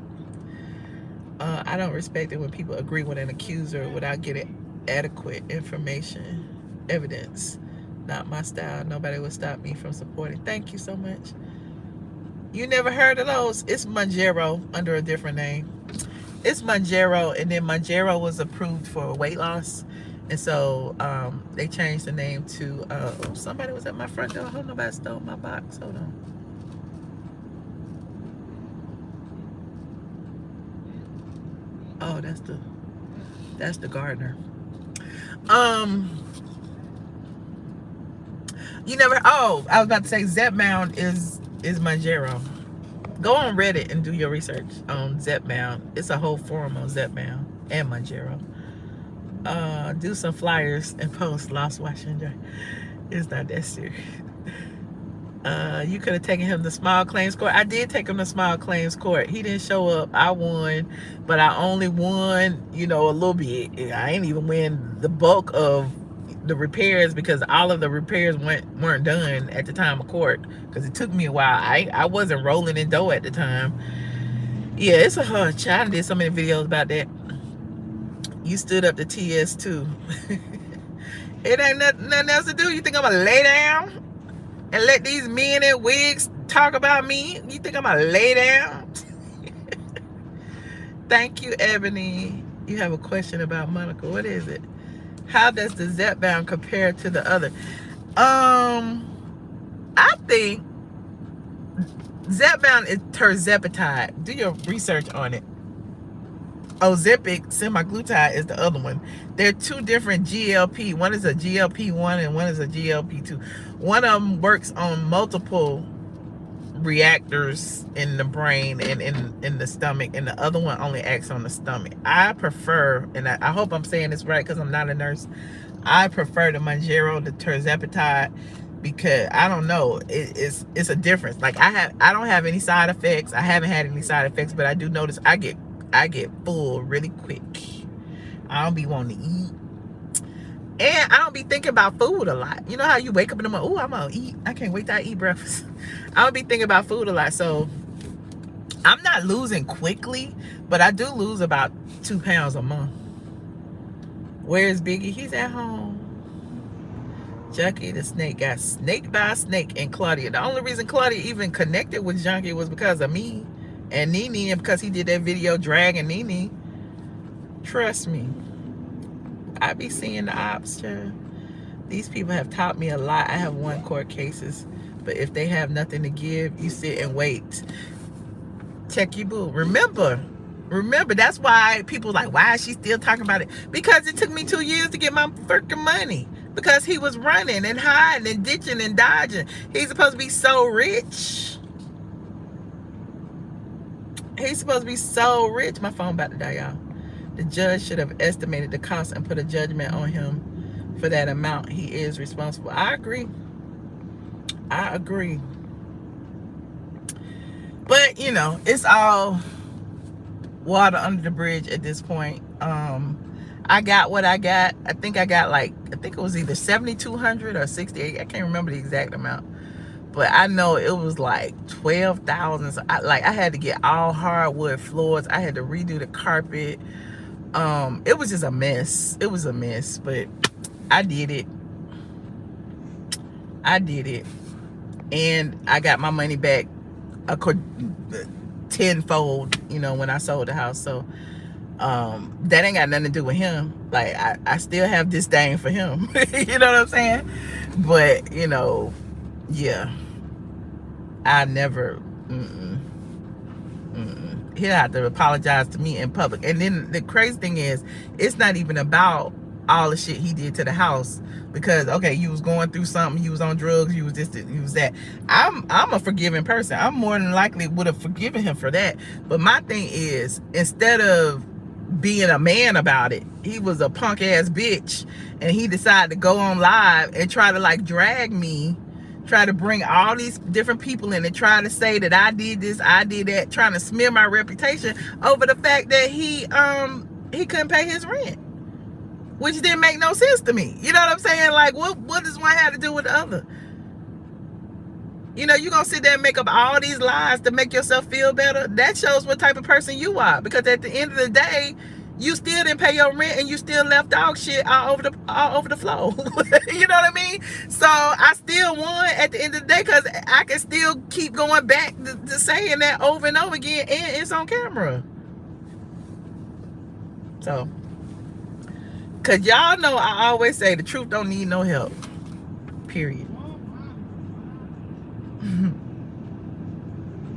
I don't respect it when people agree with an accuser without getting adequate evidence. Not my style. Nobody will stop me from supporting. Thank you so much. You never heard of those? It's Manjaro under a different name. It's Manjaro, and then Manjaro was approved for weight loss, and so they changed the name to oh, somebody was at my front door. I hope nobody stole my box. Hold on. Oh, that's the gardener. You never, oh, I was about to say Zep Mound is Manjaro. Go on Reddit and do your research on Zep Mound. It's a whole forum on Zep Mound and Manjaro. Do some flyers and post Lost Washington. It's not that serious. You could have taken him to small claims court. I did take him to small claims court. He didn't show up. I won, but I only won, you know, a little bit. I ain't even win the bulk of the repairs because all of the repairs weren't done at the time of court, because it took me a while. I wasn't rolling in dough at the time. Yeah, it's a hard child. I did so many videos about that. You stood up to TS too. It ain't nothing else to do. You think I'm gonna lay down and let these men in wigs talk about me? You think I'm gonna lay down? Thank you, Ebony. You have a question about Monica. What is it? How does the Zepbound compare to the other? I think Zepbound is terzepatide. Do your research on it. Ozempic semaglutide is the other one. They're two different GLP. One is a GLP-1 and one is a GLP-2. One of them works on multiple reactors in the brain and in the stomach, and the other one only acts on the stomach. I prefer, and I hope I'm saying this right because I'm not a nurse, I prefer the Manjaro, the terzepatide, because I don't know, it's a difference. Like I don't have any side effects. I haven't had any side effects, but I do notice I get full really quick. I don't be wanting to eat, and I don't be thinking about food a lot. You know how you wake up in the morning, oh, I'm gonna eat, I can't wait to eat breakfast. I don't be thinking about food a lot, so I'm not losing quickly, but I do lose about 2 pounds a month. Where's Biggie? He's at home. Junkie the snake got snaked by a snake, and Claudia. The only reason Claudia even connected with Junkie was because of me and Nene, and because he did that video dragging Nene. Trust me, I be seeing the ops, child. These people have taught me a lot. I have won court cases, but if they have nothing to give, you sit and wait. Check your boo. Remember, Remember, that's why people like, why is she still talking about it? Because it took me 2 years to get my freaking money. Because he was running and hiding and ditching and dodging. He's supposed to be so rich. He's supposed to be so rich. My phone about to die, y'all. The judge should have estimated the cost and put a judgment on him for that amount. He is responsible. I agree. I agree. But, you know, it's all water under the bridge at this point. I got what I got. I think it was either 7,200 or 68. I can't remember the exact amount. But I know it was like 12,000. So I had to get all hardwood floors. I had to redo the carpet. It was just a mess. It was a mess, but I did it. And I got my money back tenfold, you know, when I sold the house. So that ain't got nothing to do with him. Like, I still have disdain for him. You know what I'm saying? But, you know, yeah, I never he'll have to apologize to me in public. And then the crazy thing is, it's not even about all the shit he did to the house. Because, okay, you was going through something, you was on drugs, you was this, you was that. I'm a forgiving person. I'm more than likely would have forgiven him for that. But my thing is, instead of being a man about it, he was a punk ass bitch, and he decided to go on live and try to like drag me, try to bring all these different people in and try to say that I did this, I did that, trying to smear my reputation over the fact that he couldn't pay his rent, which didn't make no sense to me. You know what I'm saying? Like, what does one have to do with the other? You know, you're gonna sit there and make up all these lies to make yourself feel better. That shows what type of person you are. Because at the end of the day, you still didn't pay your rent and you still left dog shit all over the floor. You know what I mean? So I still won at the end of the day, because I can still keep going back to saying that over and over again, and it's on camera. So, because y'all know I always say the truth don't need no help. Period.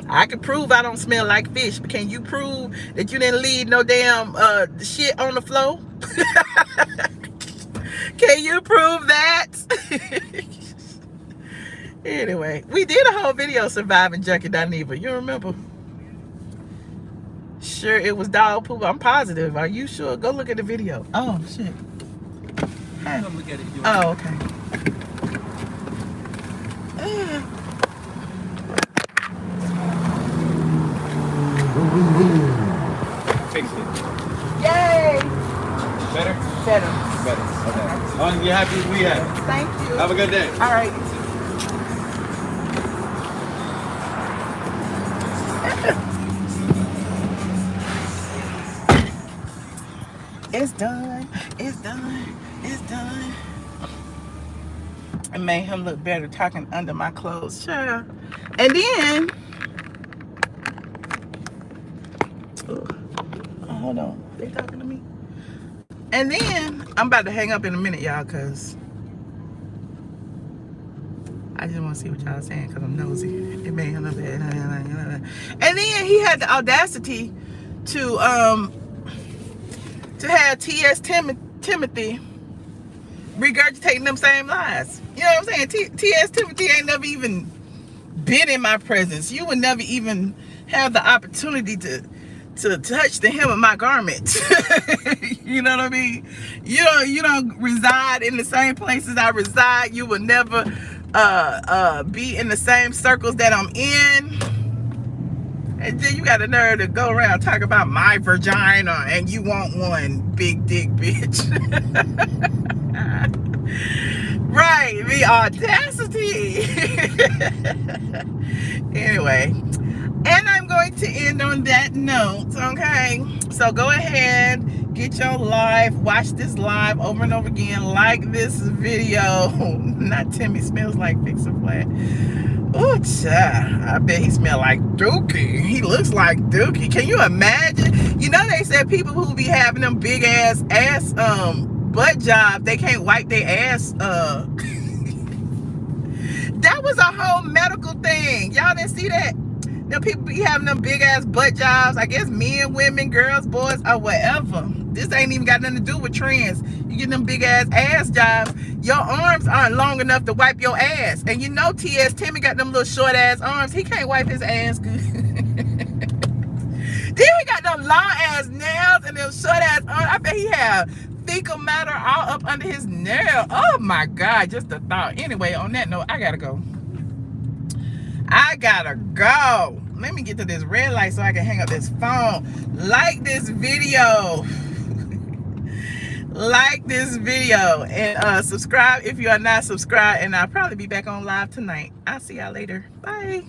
I can prove I don't smell like fish, but can you prove that you didn't leave no damn shit on the floor? Can you prove that? Anyway, we did a whole video surviving Junkie Dineva. You remember? Sure, it was dog poop. I'm positive. Are you sure? Go look at the video. Oh shit. Hey. Come look at it. Oh, okay. Fixed it. Yay! Better? Better. Better. Okay. As long as you're happy, we happy. Thank you. Have a good day. All right. It's done. It's done. It's done. It made him look better talking under my clothes. Sure. And then, oh, hold on. They talking to me? And then, I'm about to hang up in a minute, y'all, because I just want to see what y'all saying, because I'm nosy. It made him look bad. And then he had the audacity to have T.S. Timothy regurgitating them same lies. You know what I'm saying? T.S. Timothy ain't never even been in my presence. You would never even have the opportunity to touch the hem of my garment. You know what I mean? You don't reside in the same places I reside. You will never be in the same circles that I'm in. And then you got the nerve to go around talk about my vagina and you want one, big dick bitch. Right, the audacity. Anyway, and I'm going to end on that note, okay? So go ahead, get your live, watch this live over and over again, like this video. Not Timmy smells like Fix-A-Flat. Oh, I bet he smell like Dookie. He looks like Dookie. Can you imagine? You know, they said people who be having them big ass butt jobs, they can't wipe their ass. That was a whole medical thing. Y'all didn't see that? Them people be having them big ass butt jobs. I guess men, women, girls, boys, or whatever. This ain't even got nothing to do with trends. You get them big ass jobs. Your arms aren't long enough to wipe your ass. And you know T.S. Timmy got them little short ass arms. He can't wipe his ass good. Then he got them long ass nails and them short ass arms. I bet he have fecal matter all up under his nail. Oh my God, just a thought. Anyway, on that note, I gotta go. Let me get to this red light so I can hang up this phone. Like this video. Like this video. And subscribe if you are not subscribed. And I'll probably be back on live tonight. I'll see y'all later. Bye.